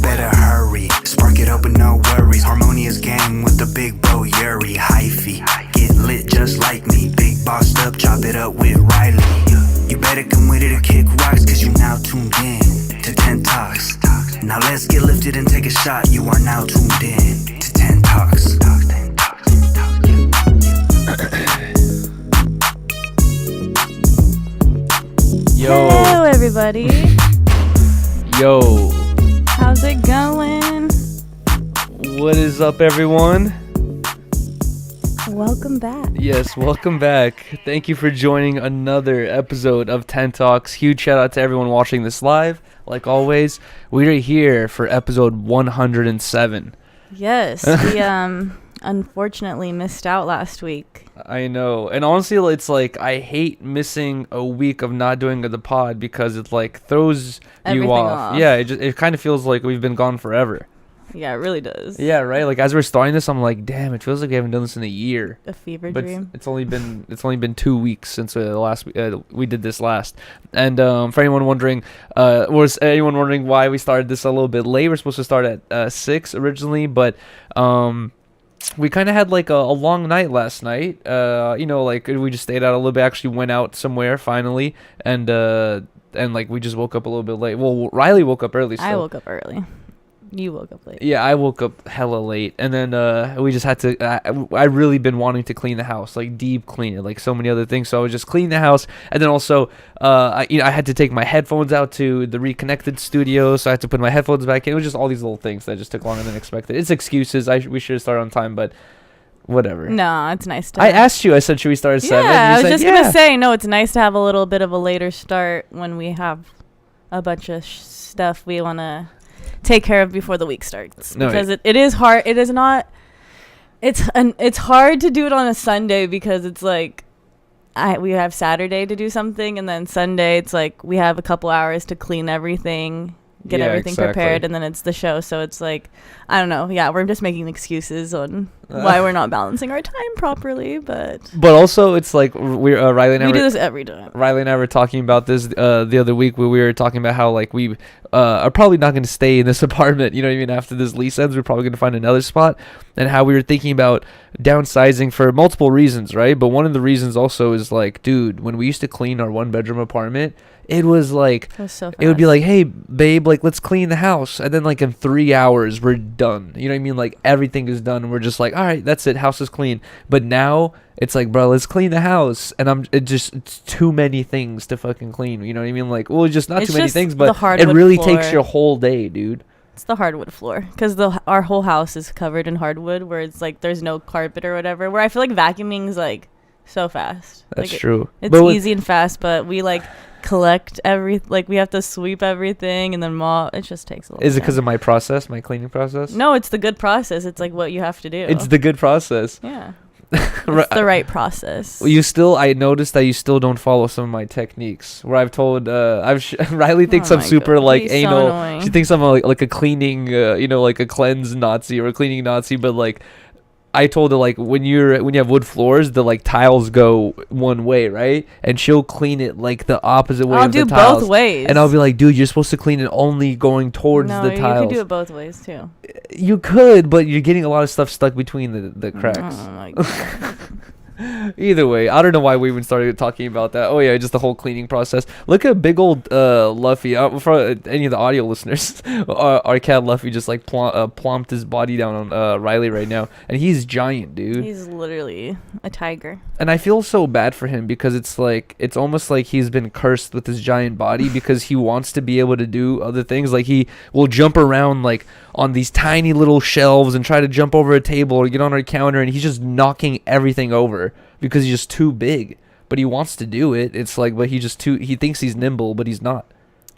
Better hurry, spark it up with no worries. Harmonious gang with the big bro Yuriy. Hyphy, get lit just like me. Big bossed up, chop it up with Riley. You better come with it to kick rocks, cause you now tuned in to 10 Talks. Now let's get lifted and take a shot. You are now tuned in to 10 Talks. Yo. Hello, everybody. Yo. How's it going? What is up, everyone? Welcome back. Yes, welcome back. Thank you for joining another episode of 10 Talks. Huge shout out to everyone watching this live. Like always, we are here for episode 107. Yes, we unfortunately missed out last week. I know. And honestly, it's like I hate missing a week of not doing the pod because it like throws Everything you off. Yeah, it kind of feels like we've been gone forever. Yeah, it really does. Yeah, right? Like as we're starting this, I'm like, damn, it feels like we haven't done this in a year. A fever But dream. it's only been 2 weeks since we did this last. And for anyone wondering, was anyone wondering why we started this a little bit late? We're supposed to start at 6 originally, but we kind of had like a long night last night. Like we just stayed out a little bit. Actually went out somewhere finally, and like we just woke up a little bit late. Well, Riley woke up early. So. I woke up early. You woke up late. Yeah, I woke up hella late, and then we just had to. I really been wanting to clean the house, like deep clean it, like so many other things. So I was just cleaning the house, and then also, I had to take my headphones out to the reconnected studio, so I had to put my headphones back in. It was just all these little things that just took longer than expected. It's excuses. We should have started on time, but whatever. No, it's nice to. I asked you. I said, should we start at 7? Yeah, I was said, just gonna say no. It's nice to have a little bit of a later start when we have a bunch of stuff we wanna take care of before the week starts, because it is hard. It is not. It's hard to do it on a Sunday because it's like we have Saturday to do something, and then Sunday it's like we have a couple hours to clean everything, get everything prepared, and then it's the show. So it's like, I don't know. Yeah, we're just making excuses on why we're not balancing our time properly, but also it's like we're Riley and I do this every time. Riley and I were talking about this the other week where we were talking about how like we are probably not going to stay in this apartment, you know what I mean, after this lease ends. We're probably going to find another spot, and how we were thinking about downsizing for multiple reasons, right? But one of the reasons also is like, dude, when we used to clean our 1-bedroom apartment, it was like, it would be like, hey babe, like let's clean the house, and then like in 3 hours we're done, you know what I mean, like everything is done and we're just like, all right, that's it, house is clean. But now it's like, bro, let's clean the house, and it's too many things to fucking clean, you know what I mean, like, well, it's just not too many things, but it really takes your whole day, dude. It's the hardwood floor, because our whole house is covered in hardwood, where it's like there's no carpet or whatever, where I feel like vacuuming is like so fast. That's like true. It's easy and fast, but we like collect like we have to sweep everything and then mop. It just takes a lot. Is it because of my cleaning process? No, it's the good process. It's like what you have to do. It's the good process. Yeah. It's the right process. I noticed that you still don't follow some of my techniques, where I've told Riley thinks I'm super like anal. So she thinks I'm like a cleaning like a cleanse Nazi or a cleaning Nazi, but like I told her, like, when you have wood floors, the like tiles go one way, right? And she'll clean it like the opposite way of the tiles. I'll do both ways. And I'll be like, dude, you're supposed to clean it only going towards the tiles. No, you could do it both ways too. You could, but you're getting a lot of stuff stuck between the cracks. Oh my God. Either way, I don't know why we even started talking about that. Oh yeah, just the whole cleaning process. Look at big old Luffy. For any of the audio listeners, our cat Luffy just like plomped his body down on Riley right now, and he's giant, dude. He's literally a tiger. And I feel so bad for him, because it's almost like he's been cursed with his giant body, because he wants to be able to do other things. Like he will jump around like on these tiny little shelves and try to jump over a table or get on our counter, and he's just knocking everything over because he's just too big. But he wants to do it. It's like, but he thinks he's nimble, but he's not.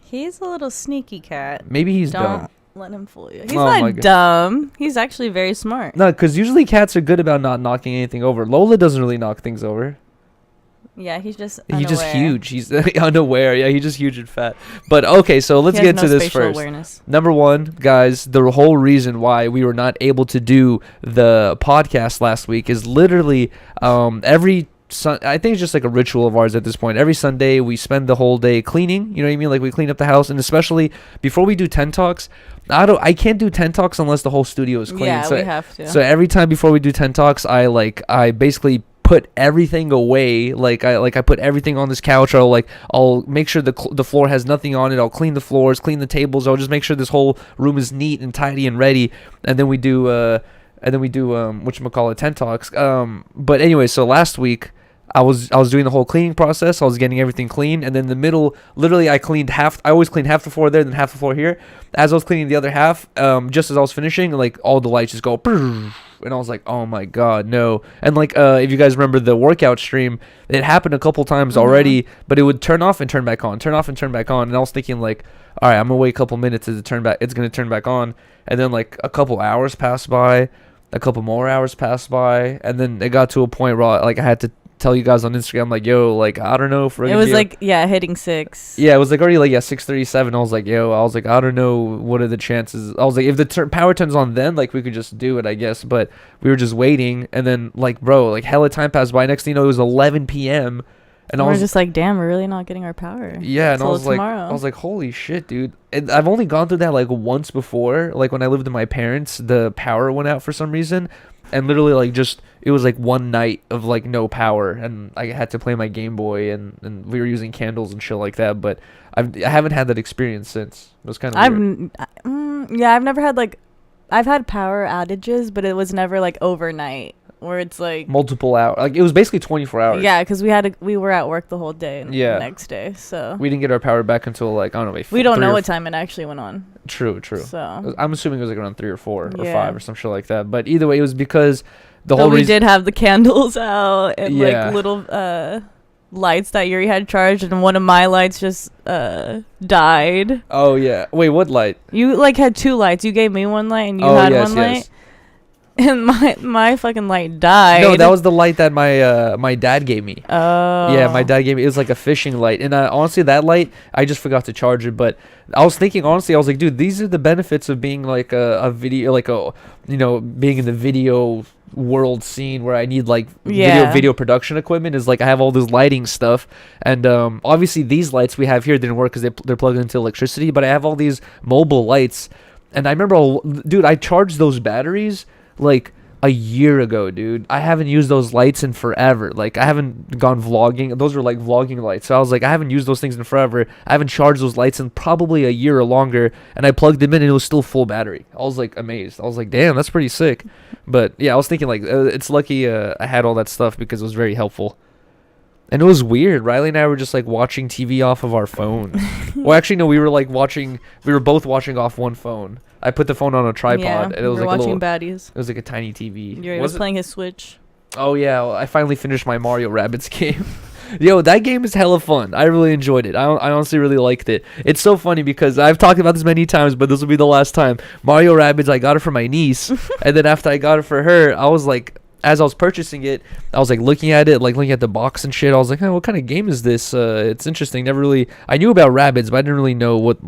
He's a little sneaky cat. Maybe he's dumb. Don't let him fool you. He's not dumb. He's actually very smart. No, because usually cats are good about not knocking anything over. Lola doesn't really knock things over. Yeah, he's just unaware. He's just huge. He's unaware. Yeah, he's just huge and fat. But okay, so let's get into this first. Awareness. Number one, guys, the whole reason why we were not able to do the podcast last week is literally every I think it's just like a ritual of ours at this point. Every Sunday we spend the whole day cleaning. You know what I mean? Like we clean up the house, and especially before we do 10 talks, I can't do 10 talks unless the whole studio is clean. Yeah, so, we have to. So every time before we do 10 talks, I basically put everything away. I put everything on this couch. I'll make sure the floor has nothing on it. I'll clean the floors, clean the tables. I'll just make sure this whole room is neat and tidy and ready. And then we do whatchamacallit, 10 talks. But anyway, so last week I was doing the whole cleaning process. I was getting everything clean, and then the middle, literally, I always clean half the floor there, then half the floor here. As I was cleaning the other half, just as I was finishing, like all the lights just go, and I was like, oh my god, no. And if you guys remember the workout stream, it happened a couple times already, but it would turn off and turn back on, turn off and turn back on, and I was thinking all right, I'm gonna wait a couple minutes it's gonna turn back on, and then a couple hours passed by, a couple more hours passed by, and then it got to a point where I had to tell you guys on Instagram, I don't know if we're it was hitting 6. Yeah, it was already 6:37. I was I don't know, what are the chances. I was if the power turns on then, we could just do it, I guess. But we were just waiting, and then hella time passed by. Next thing you know, it was 11 p.m. and we're just damn, we're really not getting our power. Yeah, and tomorrow. I was holy shit, dude. And I've only gone through that once before. When I lived with my parents, the power went out for some reason. And literally, it was one night of no power, and I had to play my Game Boy, and we were using candles and shit like that. But I haven't had that experience since. It was kind of weird. I've never had I've had power outages, but it was never overnight, where it's multiple hours. It was basically 24 hours. Yeah, because we were at work the whole day and the next day, so we didn't get our power back until I don't know. We don't know what time it actually went on. True. So I'm assuming it was around 3 or 4 or 5 or some shit like that. But either way, it was because we did have the candles out and little lights that Yuri had charged, and one of my lights just died. Oh yeah. Wait, what light? You had 2 lights. You gave me one light and you had one light. And my fucking light died. No, that was the light that my dad gave me. Oh. Yeah, my dad gave me. It was a fishing light, and honestly, that light I just forgot to charge it. But I was thinking, honestly, I was dude, these are the benefits of being a video, being in the video world scene where I need video production equipment. Is I have all this lighting stuff, and obviously these lights we have here didn't work because they're plugged into electricity. But I have all these mobile lights, and I remember, dude, I charged those batteries a year ago, dude. I haven't used those lights in forever. I haven't gone vlogging. Those were vlogging lights. So I was I haven't used those things in forever. I haven't charged those lights in probably a year or longer. And I plugged them in and it was still full battery. I was amazed. I was damn, that's pretty sick. But yeah, I was thinking it's lucky I had all that stuff because it was very helpful. And it was weird. Riley and I were just watching TV off of our phone. Well, actually, no, we were both watching off one phone. I put the phone on a tripod, and it was watching baddies. It was a tiny TV. Yuri was playing his Switch. Oh yeah, well, I finally finished my Mario Rabbids game. Yo, that game is hella fun. I really enjoyed it. I honestly really liked it. It's so funny because I've talked about this many times, but this will be the last time. Mario Rabbids, I got it for my niece, and then after I got it for her, I was as I was purchasing it, I was looking at it, looking at the box and shit. I was what kind of game is this? It's interesting. Never really. I knew about Rabbids, but I didn't really know what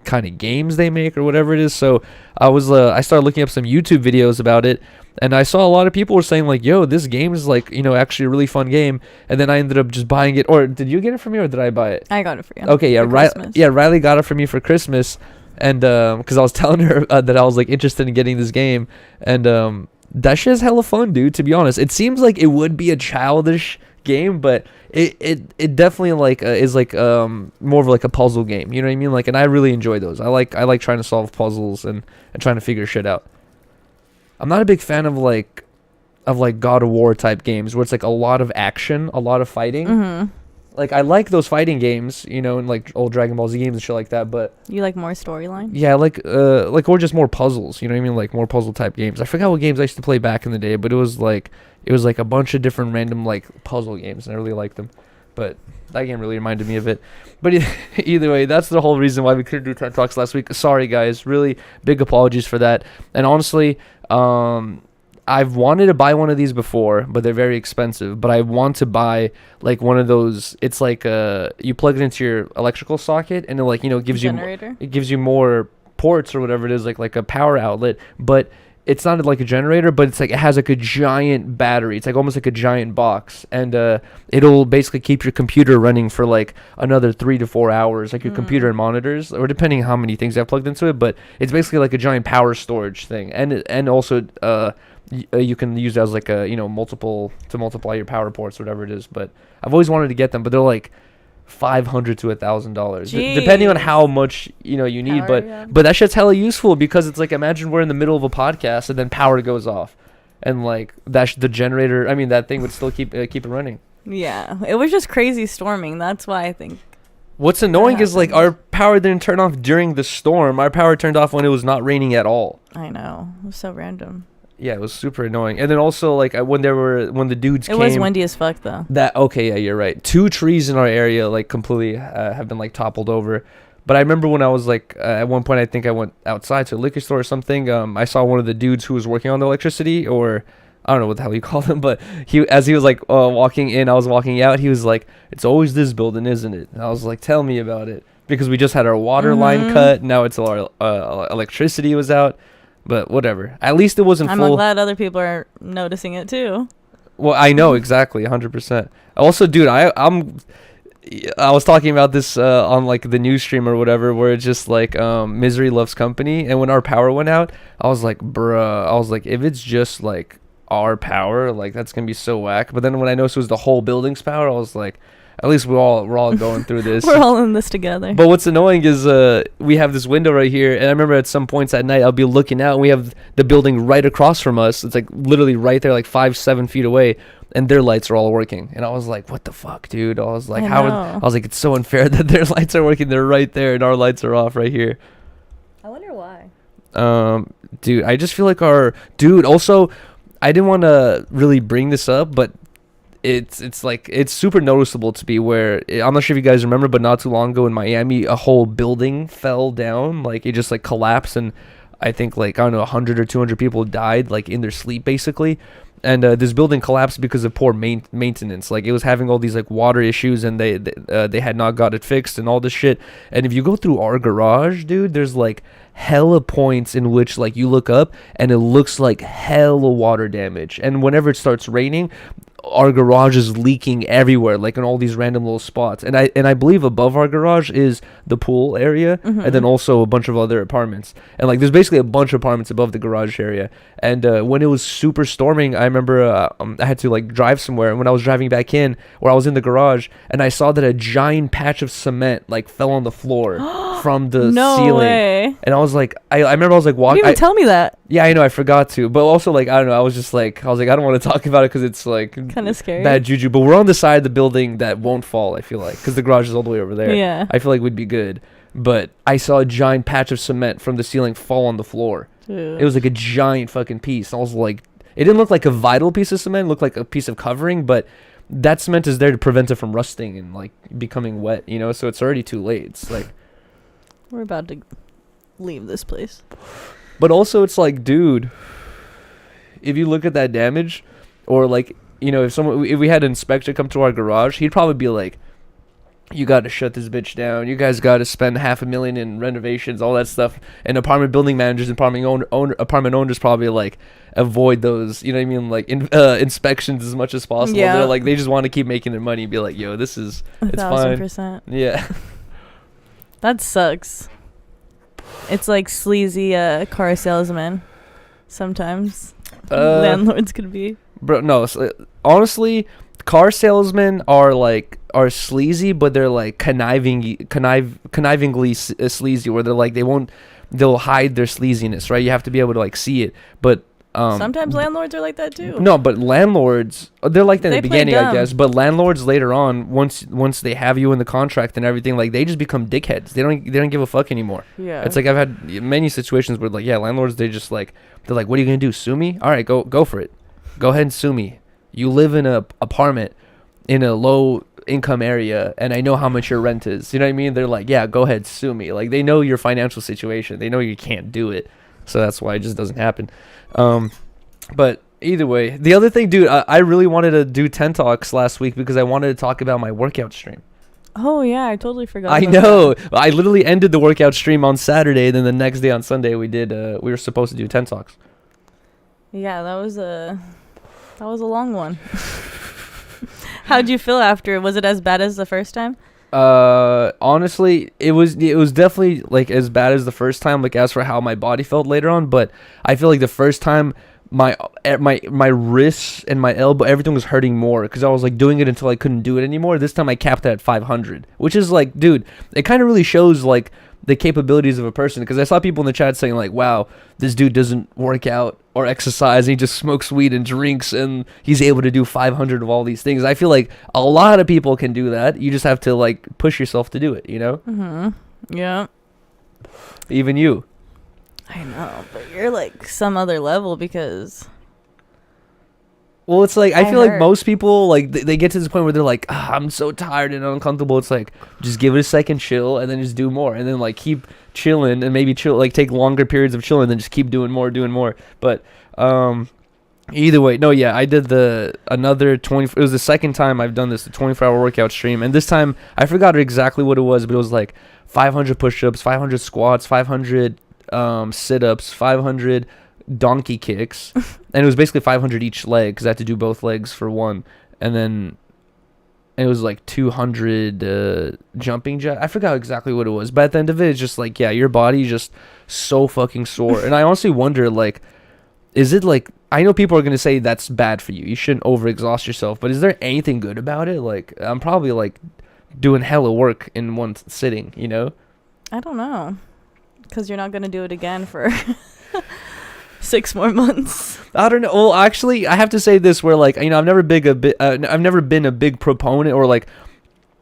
kind of games they make or whatever it is. So I started looking up some YouTube videos about it, and I saw a lot of people were saying yo, this game is actually a really fun game. And then I ended up just buying it. Or did you get it for me, or did I buy it? I got it for you. Okay, yeah, Riley got it for me for Christmas, and because I was telling her that I was interested in getting this game, and that shit is hella fun, dude. To be honest, it seems like it would be a childish game, but it definitely is more of a puzzle game. You know what I mean? And I really enjoy those. I like trying to solve puzzles and trying to figure shit out. I'm not a big fan of God of War type games where it's a lot of action, a lot of fighting. Mm-hmm. I like those fighting games, and old Dragon Ball Z games and shit like that, but you like more storyline? Yeah, or just more puzzles, you know what I mean? More puzzle type games. I forgot what games I used to play back in the day, but it was a bunch of different random puzzle games, and I really liked them. But that game really reminded me of it. But either way, that's the whole reason why we couldn't do 10 Talks last week. Sorry guys, really big apologies for that. And honestly, I've wanted to buy one of these before, but they're very expensive. But I want to buy one of those. It's you plug it into your electrical socket, and it gives generator? It gives you more ports or whatever it is, like a power outlet. But it's not like a generator, but it's like it has like a giant battery. It's like almost like a giant box, and it'll basically keep your computer running for like another 3 to 4 hours, like your computer and monitors, or depending on how many things you have plugged into it. But it's basically like a giant power storage thing, and also you can use it as like a multiple to multiply your power ports, whatever it is. But I've always wanted to get them, but they're like $500 to $1,000 depending on how much you need. Power, but that shit's hella useful, because it's like, imagine we're in the middle of a podcast and then power goes off, and like the generator, that thing would still keep it running. Yeah, it was just crazy storming. That's why I think what's annoying is like our power didn't turn off during the storm. Our power turned off when it was not raining at all. I know, it was so random. Yeah, it was super annoying. And then also, like, when the dudes came... It was windy as fuck, though. Okay, yeah, you're right. 2 trees in our area, like, completely have been, like, toppled over. But I remember when I was, like, at one point, I think I went outside to a liquor store or something. I saw one of the dudes who was working on the electricity, or... I don't know what the hell you call him, but as he was, like, walking in, I was walking out, he was like, "It's always this building, isn't it?" And I was like, "Tell me about it." Because we just had our water line cut, now it's our electricity was out. But whatever. At least it wasn't full. I'm glad other people are noticing it too. Well, I know exactly, 100%. Also, dude, I was talking about this on like the news stream or whatever, where it's just like misery loves company. And when our power went out, I was like, bruh. I was like, if it's just like our power, like that's gonna be so whack. But then when I noticed it was the whole building's power, I was like, at least we're all going through this. We're all in this together. But what's annoying is we have this window right here, and I remember at some points at night I'll be looking out, and we have the building right across from us. It's like literally right there, like 5-7 feet away, and their lights are all working. And I was like, what the fuck, dude? I was like, I was like, it's so unfair that their lights are working. They're right there, and our lights are off right here. I wonder why. Dude, I just feel like also, I didn't want to really bring this up, but it's like it's super noticeable to be where I'm not sure if you guys remember, but not too long ago in Miami, a whole building fell down, like it just like collapsed, and I think like 100 or 200 people died like in their sleep basically. And this building collapsed because of poor maintenance. Like it was having all these like water issues, and they had not got it fixed and all this shit. And if you go through our garage, dude, there's like hella points in which like you look up and it looks like hella water damage. And whenever it starts raining, our garage is leaking everywhere, like in all these random little spots. And I believe above our garage is the pool area, and then also a bunch of other apartments. And like there's basically a bunch of apartments above the garage area. And when it was super storming, I remember I had to like drive somewhere, and when I was driving back in, where I was in the garage, and I saw that a giant patch of cement like fell on the floor from the ceiling. Way. And I was like, I remember I was like walking. You didn't even tell me that. Yeah, I know, I forgot to. But also like, I don't know, I was like, I don't want to talk about it because it's like kind of scary, bad juju. But we're on the side of the building that won't fall, I feel like, because the garage is all the way over there. Yeah, I feel like we'd be good. But I saw a giant patch of cement from the ceiling fall on the floor. Dude. It was like a giant fucking piece. I was like, it didn't look like a vital piece of cement, it looked like a piece of covering, but that cement is there to prevent it from rusting and like becoming wet, so it's already too late. It's like we're about to leave this place. But also it's like, dude, if you look at that damage, or like, if we had an inspector come to our garage, he'd probably be like, you got to shut this bitch down. You guys got to spend $500,000 in renovations, all that stuff. And apartment building managers and apartment owners probably like avoid those, like inspections as much as possible. Yeah. They're like, they just want to keep making their money and be like, yo, it's fine. 1,000%. Yeah. That sucks. It's like sleazy car salesman. Sometimes landlords could be. Bro, no. Honestly, car salesmen are sleazy, but they're like connivingly sleazy, where they're like they'll hide their sleaziness, right? You have to be able to like see it, but sometimes landlords are like that too. No, but landlords, they're like that in the beginning, I guess. But landlords later on, once they have you in the contract and everything, like they just become dickheads. They don't give a fuck anymore. Yeah. It's like I've had many situations where like, yeah, landlords, they're like, what are you gonna do? Sue me? All right, go for it. Go ahead and sue me. You live in a apartment in a low income area, and I know how much your rent is. You know what I mean? They're like, yeah, go ahead, sue me. Like they know your financial situation. They know you can't do it. So that's why it just doesn't happen. But either way, the other thing, dude, I really wanted to do 10 Talks last week because I wanted to talk about my workout stream. Oh, yeah, I totally forgot. I know. That. I literally ended the workout stream on Saturday, then the next day on Sunday we were supposed to do 10 Talks. Yeah, that was a long one. How'd you feel after? Was it as bad as the first time? Honestly, it was definitely like as bad as the first time, like as for how my body felt later on, but I feel like the first time my wrists and my elbow, everything was hurting more because I was like doing it until I couldn't do it anymore. This time I capped at 500, which is like, dude, it kind of really shows like the capabilities of a person, because I saw people in the chat saying like, wow, this dude doesn't work out or exercise, he just smokes weed and drinks and he's able to do 500 of all these things. I feel like a lot of people can do that. You just have to like push yourself to do it, you know? Yeah. Even you. I know, but you're like some other level because... Well, it's like, I feel like most people, like, they get to this point where they're like, I'm so tired and uncomfortable. It's like, just give it a second, chill, and then just do more. And then, like, keep chilling and maybe like, take longer periods of chilling and then just keep doing more. But, either way, no, yeah, I did another 20, it was the second time I've done this, the 24-hour workout stream. And this time, I forgot exactly what it was, but it was like 500 push-ups, 500 squats, 500 sit-ups, 500 donkey kicks, and it was basically 500 each leg because I had to do both legs for one, and then it was like 200 jumping jack. I forgot exactly what it was, but at the end of it, it's just like, yeah, your body's just so fucking sore. And I honestly wonder, like, is it like, I know people are gonna say that's bad for you, you shouldn't overexhaust yourself, but is there anything good about it? Like, I'm probably like doing hella work in one sitting, you know? I don't know, because you're not gonna do it again for 6 more months. I don't know. Well, actually, I have to say this, where like, you know, I've never been a big proponent, or like,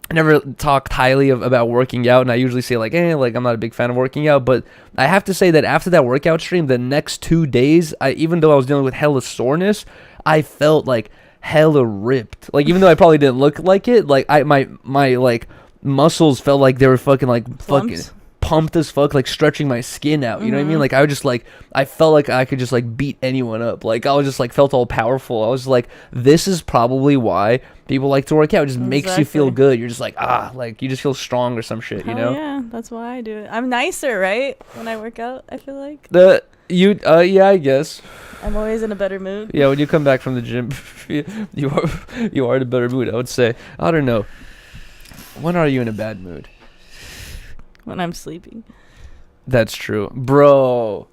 I never talked highly about working out, and I usually say like, like I'm not a big fan of working out. But I have to say that after that workout stream, the next 2 days, even though I was dealing with hella soreness, I felt like hella ripped. Like, even though I probably didn't look like it, like my like muscles felt like they were fucking fucking pumped as fuck, like stretching my skin out, you know what I mean? Like, I would just like, I felt like I could just like beat anyone up. Like, I was just like, felt all powerful. I was like, this is probably why people like to work out. It just makes you feel good. You're just like, like you just feel strong or some shit, you know? Yeah, that's why I do it. I'm nicer, right? When I work out, I feel like. Yeah, I guess. I'm always in a better mood. Yeah, when you come back from the gym, you are in a better mood, I would say. I don't know. When are you in a bad mood? When I'm sleeping. That's true, bro.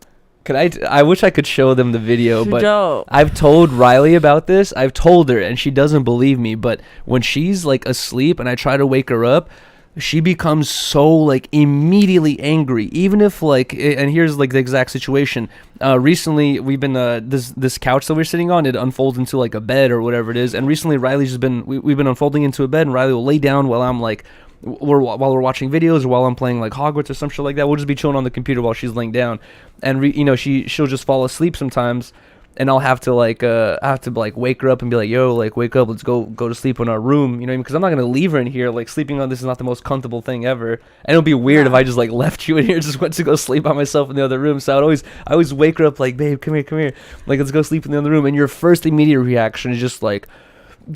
I wish I could show them the video, but Joe. I've told Riley about this. I've told her, and she doesn't believe me. But when she's like asleep and I try to wake her up, she becomes so like immediately angry. Even if like, and here's like the exact situation. Recently we've been this couch that we're sitting on, it unfolds into like a bed or whatever it is. And recently Riley's just been we've been unfolding into a bed, and Riley will lay down while I'm like, while we're watching videos or while I'm playing like Hogwarts or some shit like that. We'll just be chilling on the computer while she's laying down, and you know, she'll just fall asleep sometimes, and I'll have to like wake her up and be like, yo, like wake up, let's go to sleep in our room, you know, because I'm not gonna leave her in here. Like, sleeping on this is not the most comfortable thing ever, and it'll be weird if I just like left you in here, just went to go sleep by myself in the other room. So I always wake her up like, babe, come here, like let's go sleep in the other room, and your first immediate reaction is just like,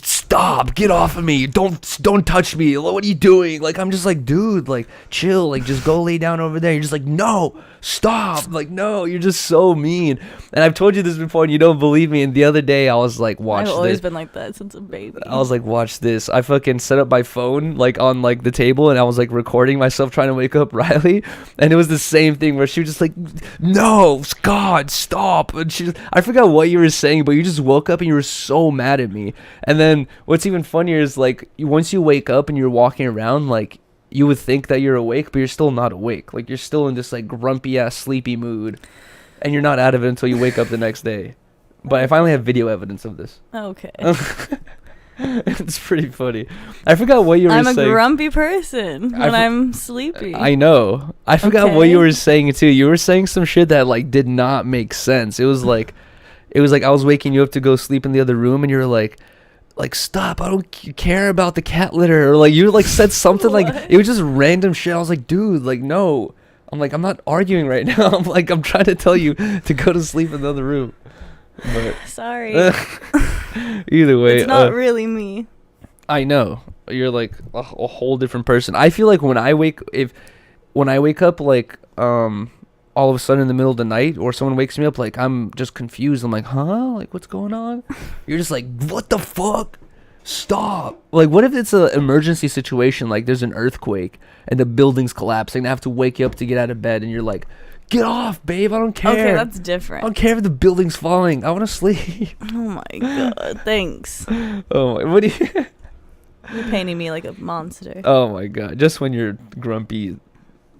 stop, get off of me, don't touch me, what are you doing? Like, I'm just like, dude, like chill, like just go lay down over there. You're just like, no, stop, like no, you're just so mean. And I've told you this before and you don't believe me, and the other day I was like, watch this. I've always been like that since a baby. I was like, watch this. I fucking set up my phone like on like the table, and I was like recording myself trying to wake up Riley, and it was the same thing where she was just like, no, God, stop. And I forgot what you were saying, but you just woke up and you were so mad at me. And then what's even funnier is like, once you wake up and you're walking around, like you would think that you're awake, but you're still not awake. Like, you're still in this like grumpy ass sleepy mood, and you're not out of it until you wake up the next day. But I finally have video evidence of this. Okay. It's pretty funny. I forgot what you were saying. I'm a grumpy person when I'm sleepy. I know. I forgot what you were saying too. You were saying some shit that like did not make sense. It was like I was waking you up to go sleep in the other room, and you were like, stop, I don't care about the cat litter, or like you like said something like, it was just random shit. I was like, dude, like no. I'm like, I'm not arguing right now. I'm like, I'm trying to tell you to go to sleep in the other room. But sorry. Either way, it's not really me. I know, you're like a whole different person. I feel like when I wake up, like all of a sudden in the middle of the night, or someone wakes me up, like, I'm just confused. I'm like, huh? Like, what's going on? You're just like, what the fuck? Stop. Like, what if it's an emergency situation, like there's an earthquake and the building's collapsing, and I have to wake you up to get out of bed, and you're like, get off, babe, I don't care. Okay, that's different. I don't care if the building's falling. I want to sleep. Oh my god, thanks. Oh my, what do you... You're painting me like a monster. Oh my god, just when you're grumpy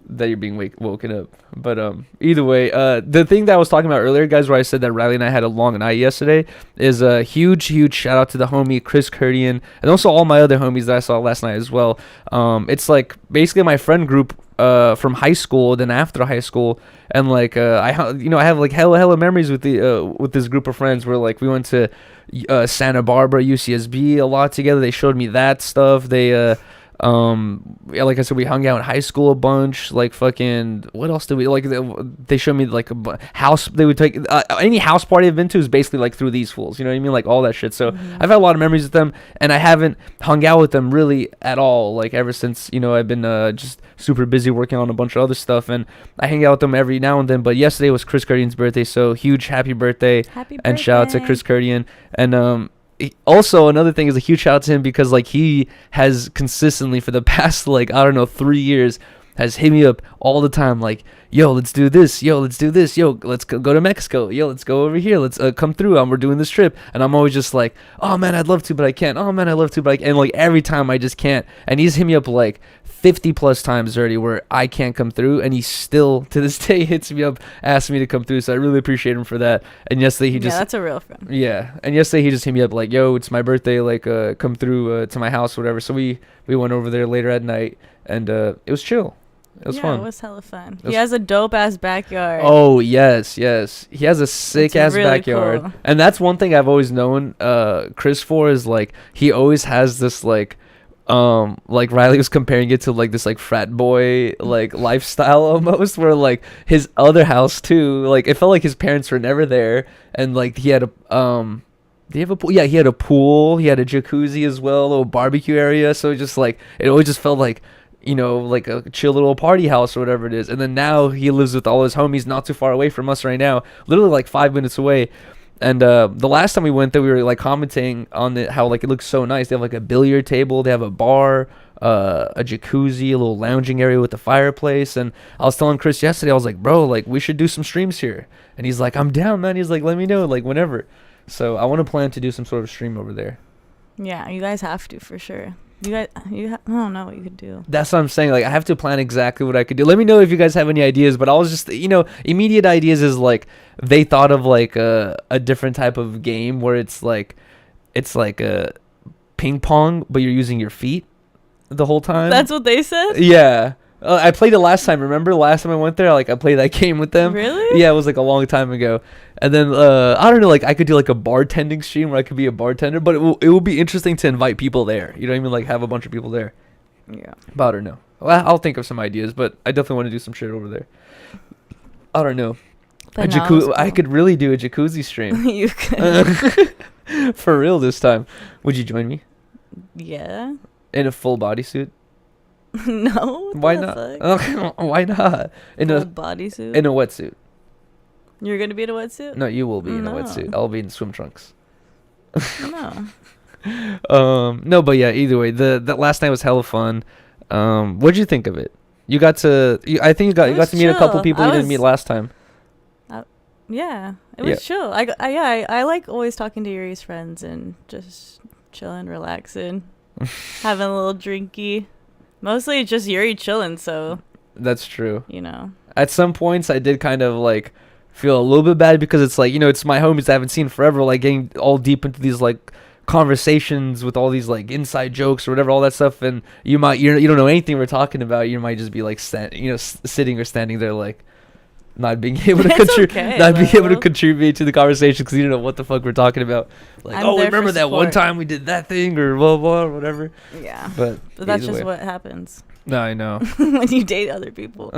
that you're being woken up. But either way, the thing that I was talking about earlier, guys, where I said that Riley and I had a long night yesterday, is a huge shout out to the homie Chris Curdian, and also all my other homies that I saw last night as well. It's like basically my friend group from high school, then after high school, and like I have like hella memories with this group of friends where like we went to Santa Barbara UCSB a lot together. They showed me that stuff. They yeah, like I said, we hung out in high school a bunch. Like fucking, what else did we like? They showed me like a house. They would take any house party I've been to is basically like through these fools. You know what I mean? Like all that shit. So I've had a lot of memories with them, and I haven't hung out with them really at all. Like ever since I've been just super busy working on a bunch of other stuff, and I hang out with them every now and then. But yesterday was Chris Curdian's birthday, so huge happy birthday! And shout out to Chris Curdian. And also another thing is a huge shout out to him, because like he has consistently for the past like 3 years has hit me up all the time, like, yo, let's do this, yo, let's do this, yo, let's go to Mexico, yo, let's go over here, let's come through, we're doing this trip. And I'm always just like, oh man, I'd love to, but I can't. Oh man, I'd love to, but I can't. And like every time I just can't. And he's hit me up like 50 plus times already where I can't come through, and he still to this day hits me up asking me to come through. So I really appreciate him for that. And yesterday he just, that's a real friend. Yeah. And yesterday he just hit me up like, yo, it's my birthday, like come through to my house or whatever. So we went over there later at night, and it was chill. It was fun. It was hella fun. He has a dope ass backyard. Oh yes. He has a sick ass really backyard, cool. And that's one thing I've always known Chris for, is like he always has this like Riley was comparing it to like this like frat boy like lifestyle almost, where like his other house too, like it felt like his parents were never there, and like he had a do you have a pool? Yeah, he had a pool, he had a jacuzzi as well, a little barbecue area. So just like it always just felt like, like a chill little party house or whatever it is. And then now he lives with all his homies not too far away from us right now, literally like 5 minutes away. And the last time we went there, we were like commenting on it, how like it looks so nice. They have like a billiard table, they have a bar, a jacuzzi, a little lounging area with a fireplace. And I was telling Chris yesterday, I was like, bro, like we should do some streams here. And he's like, I'm down, man. He's like, let me know, like whenever. So I want to plan to do some sort of stream over there. Yeah, you guys have to for sure. I don't know what you could do. That's what I'm saying. Like I have to plan exactly what I could do. Let me know if you guys have any ideas. But I was just, immediate ideas is like they thought of like a different type of game where it's like a ping pong, but you're using your feet the whole time. That's what they said? Yeah. I played it last time. Remember last time I went there? Like I played that game with them. Really? Yeah, it was like a long time ago. And then I don't know. Like I could do like a bartending stream where I could be a bartender, but it will be interesting to invite people there. You know what I mean? Like have a bunch of people there. Yeah. But I don't know. Well, I'll think of some ideas, but I definitely want to do some shit over there. I don't know. Cool. I could really do a jacuzzi stream. You could. For real this time. Would you join me? Yeah. In a full bodysuit? No. Why not? Why not? In a bodysuit? In a wetsuit. You're gonna be in a wetsuit? No, you will be in a wetsuit. I'll be in swim trunks. No. No, but yeah. Either way, that last night was hella fun. What'd you think of it? You got to. I think you got to meet a couple people you didn't meet last time. Yeah, it was chill. I like always talking to Yuri's friends and just chilling, relaxing, having a little drinky. Mostly just Yuri chilling, so. That's true. At some points, I did kind of like feel a little bit bad because it's like, it's my homies I haven't seen forever, like getting all deep into these like conversations with all these like inside jokes or whatever, all that stuff, and you don't know anything we're talking about. You might just be like sitting or standing there like not being able to contribute to the conversation because you don't know what the fuck we're talking about. Like, remember that one time we did that thing or blah blah or whatever. Yeah, but that's just what happens. No, I know. When you date other people.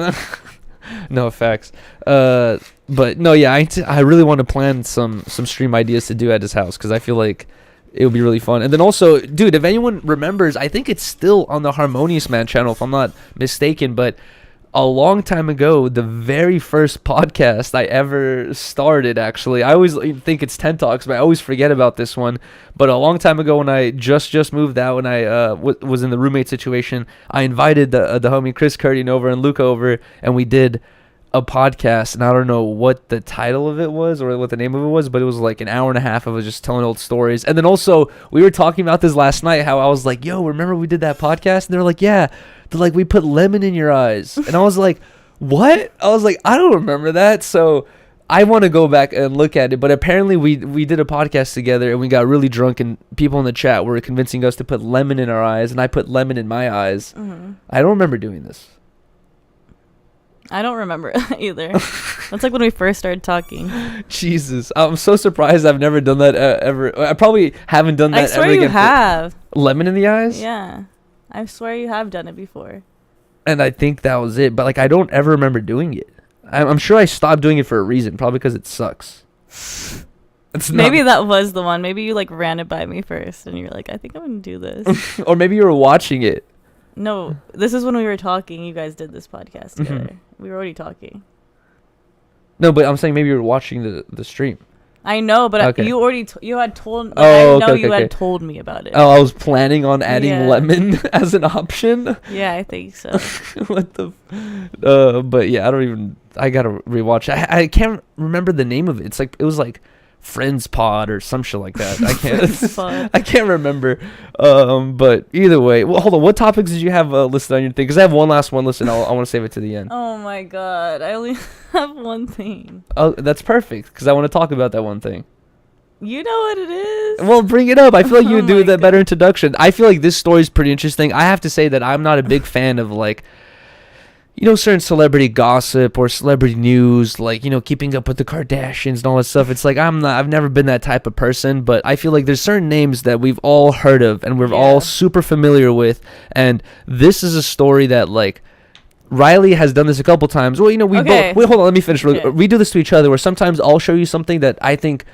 No facts. But no, yeah, I really want to plan some stream ideas to do at his house because I feel like it would be really fun. And then also, dude, if anyone remembers, I think it's still on the Harmonious Man channel if I'm not mistaken, but a long time ago, the very first podcast I ever started, actually, I always think it's 10 Talks, but I always forget about this one. But a long time ago when I just moved out and I was in the roommate situation, I invited the homie Chris Curtin over and Luke over, and we did a podcast, and I don't know what the title of it was or what the name of it was, but it was like an hour and a half of us just telling old stories. And then also, we were talking about this last night, how I was like, yo, remember we did that podcast? And they were like, yeah. They're like, we put lemon in your eyes. And I was like, what? I was like, I don't remember that. So I want to go back and look at it. But apparently we did a podcast together and we got really drunk and people in the chat were convincing us to put lemon in our eyes. And I put lemon in my eyes. Mm-hmm. I don't remember doing this. I don't remember either. That's like when we first started talking. Jesus. I'm so surprised I've never done that ever. I probably haven't done that ever again. I swear you have. Lemon in the eyes? Yeah. I swear you have done it before. And I think that was it. But, like, I don't ever remember doing it. I'm sure I stopped doing it for a reason. Probably because it sucks. Maybe that was the one. Maybe you, like, ran it by me first. And you're like, I think I'm going to do this. Or maybe you were watching it. No. This is when we were talking. You guys did this podcast together. Mm-hmm. We were already talking. No, but I'm saying maybe you were watching the stream. I know, but okay. You already you had told. Like, I know you had told me about it. Oh, I was planning on adding lemon as an option. Yeah, I think so. What the? But yeah, I don't even. I gotta rewatch. I can't remember the name of it. It's like it was like Friends Pod or some shit like that. I can't. I can't remember. But either way, well, hold on. What topics did you have listed on your thing? Because I have one last one listed. I want to save it to the end. Oh my god, I only have one thing. Oh, that's perfect. Because I want to talk about that one thing. You know what it is? Well, bring it up. I feel like you would do that better introduction. I feel like this story is pretty interesting. I have to say that I'm not a big fan of like, you know, certain celebrity gossip or celebrity news, like, you know, keeping up with the Kardashians and all that stuff. It's like I've never been that type of person, but I feel like there's certain names that we've all heard of and we're all super familiar with. And this is a story that, like, Riley has done this a couple times. Well, you know, we both. Wait, hold on. Let me finish. Okay. We do this to each other where sometimes I'll show you something that I think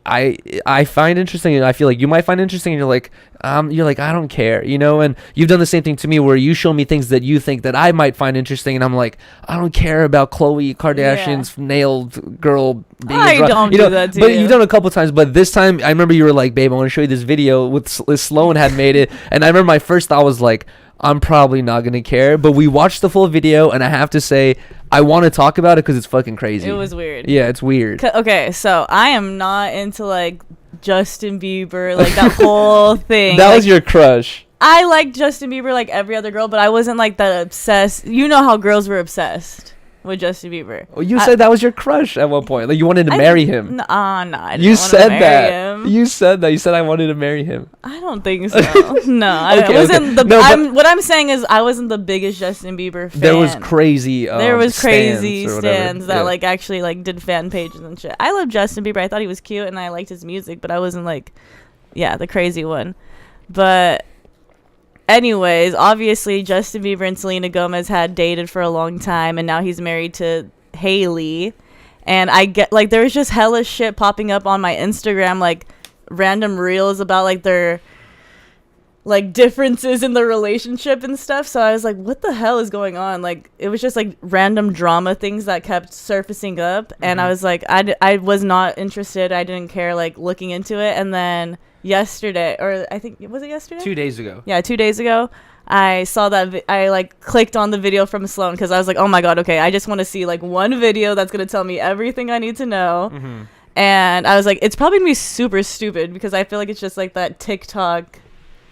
I find interesting, and I feel like you might find interesting, and you're like, I don't care, you know. And you've done the same thing to me, where you show me things that you think that I might find interesting, and I'm like, I don't care about Khloe Kardashian's nailed girl being don't do that to but you. You've done a couple times, but this time I remember you were like, babe, I want to show you this video with Sloan had made it, and I remember my first thought was like, I'm probably not gonna care, but we watched the full video, and I have to say, I want to talk about it because it's fucking crazy. It was weird. Yeah, it's weird. Okay, so I am not into like Justin Bieber, like that whole thing. That was your crush. I like Justin Bieber like every other girl, but I wasn't like that obsessed. You know how girls were obsessed with Justin Bieber. Well, you said that was your crush at one point. Like you wanted to marry him. No, I didn't you said that. Him. You said that. You said I wanted to marry him. I don't think so. No, I wasn't. What I'm saying is I wasn't the biggest Justin Bieber fan. There was crazy. Stands that like actually like did fan pages and shit. I love Justin Bieber. I thought he was cute and I liked his music, but I wasn't like, the crazy one. But anyways, obviously Justin Bieber and Selena Gomez had dated for a long time, and now he's married to Hailey. And I get like there was just hella shit popping up on my Instagram, like random reels about like their like differences in the relationship and stuff. So I was like, what the hell is going on? Like it was just like random drama things that kept surfacing up, and I was like, I was not interested. I didn't care like looking into it. And then yesterday, or I think was it yesterday? 2 days ago. Yeah, 2 days ago. I saw that I like clicked on the video from Sloan because I was like, oh my god, okay, I just want to see like one video that's gonna tell me everything I need to know. Mm-hmm. And I was like, it's probably gonna be super stupid because I feel like it's just like that TikTok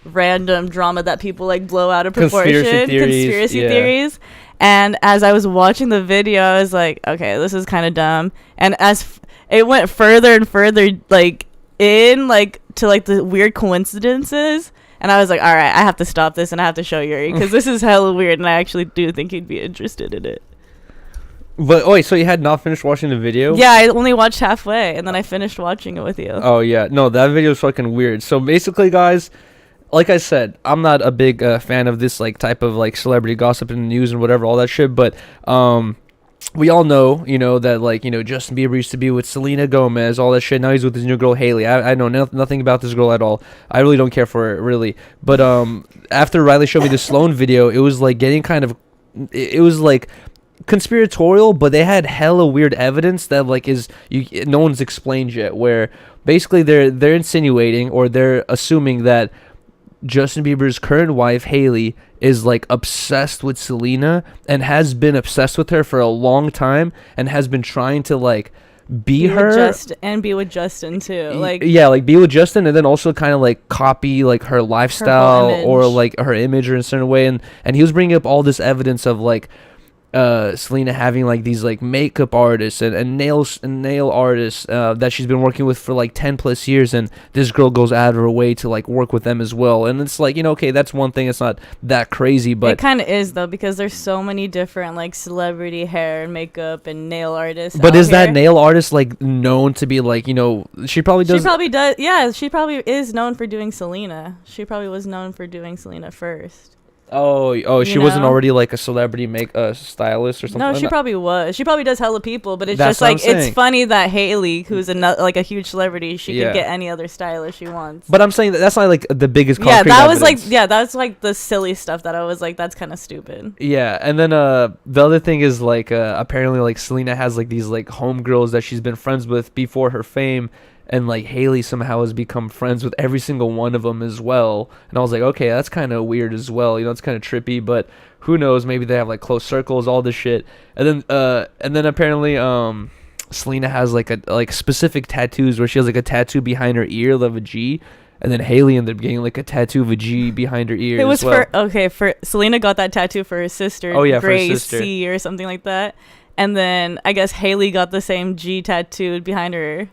random drama that people like blow out of proportion, conspiracy theories. And as I was watching the video, I was like, okay, this is kind of dumb. And as it went further and further, like in like to like the weird coincidences. And I was like, all right, I have to stop this and I have to show Yuri because this is hella weird, and I actually do think he'd be interested in it. But wait, so you had not finished watching the video? Yeah, I only watched halfway, and then I finished watching it with you. Oh, yeah. No, that video is fucking weird. So basically, guys, like I said, I'm not a big fan of this like type of like celebrity gossip in the news and whatever, all that shit. But we all know, you know, that like, you know, Justin Bieber used to be with Selena Gomez, all that shit. Now he's with his new girl, Hailey. I know nothing about this girl at all. I really don't care for her, really. But after Riley showed me the Sloan video, it was like getting kind of, it was like conspiratorial, but they had hella weird evidence that like no one's explained yet, where basically they're insinuating or they're assuming that Justin Bieber's current wife Hailey is like obsessed with Selena and has been obsessed with her for a long time and has been trying to like be her and be with Justin too, like like be with Justin, and then also kind of like copy like her lifestyle or like her image or in a certain way, and he was bringing up all this evidence of like Selena having like these like makeup artists and nail artists that she's been working with for like 10 plus years, and this girl goes out of her way to like work with them as well. And it's like, okay, that's one thing, it's not that crazy, but it kind of is though, because there's so many different like celebrity hair and makeup and nail artists. But is that nail artist like known to be like, she probably does, yeah, she probably is known for doing Selena. She probably was known for doing Selena first. She wasn't already like a celebrity stylist or something. No, she probably was. She probably does hella people, but it's just like it's funny that Hailey, who's like a huge celebrity, she could get any other stylist she wants. But I'm saying that's not like the biggest concrete that's like the silly stuff that I was like, that's kind of stupid. Yeah, and then the other thing is like apparently like Selena has like these like homegirls that she's been friends with before her fame. And like Hailey somehow has become friends with every single one of them as well. And I was like, okay, that's kind of weird as well. It's kind of trippy, but who knows? Maybe they have like close circles, all this shit. And then apparently Selena has like specific tattoos where she has like a tattoo behind her ear of a G. And then Hailey ended up getting like a tattoo of a G behind her ear. It was for Selena got that tattoo for her sister. Oh yeah, Grace for her sister. C or something like that. And then I guess Hailey got the same G tattooed behind her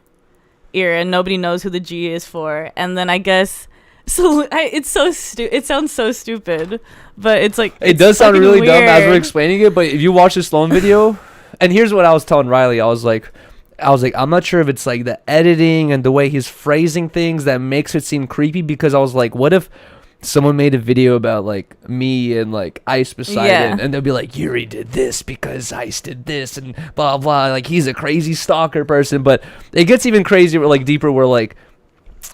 ear, and nobody knows who the G is for. And then I guess it's so it sounds so stupid, but it's like it does sound really dumb as we're explaining it. But if you watch the Sloan video, and here's what I was telling Riley, I was like I'm not sure if it's like the editing and the way he's phrasing things that makes it seem creepy, because I was like, what if someone made a video about like me and like Ice Poseidon, and they'll be like, Yuriy did this because Ice did this and blah blah, like he's a crazy stalker person. But it gets even crazier, like deeper, where like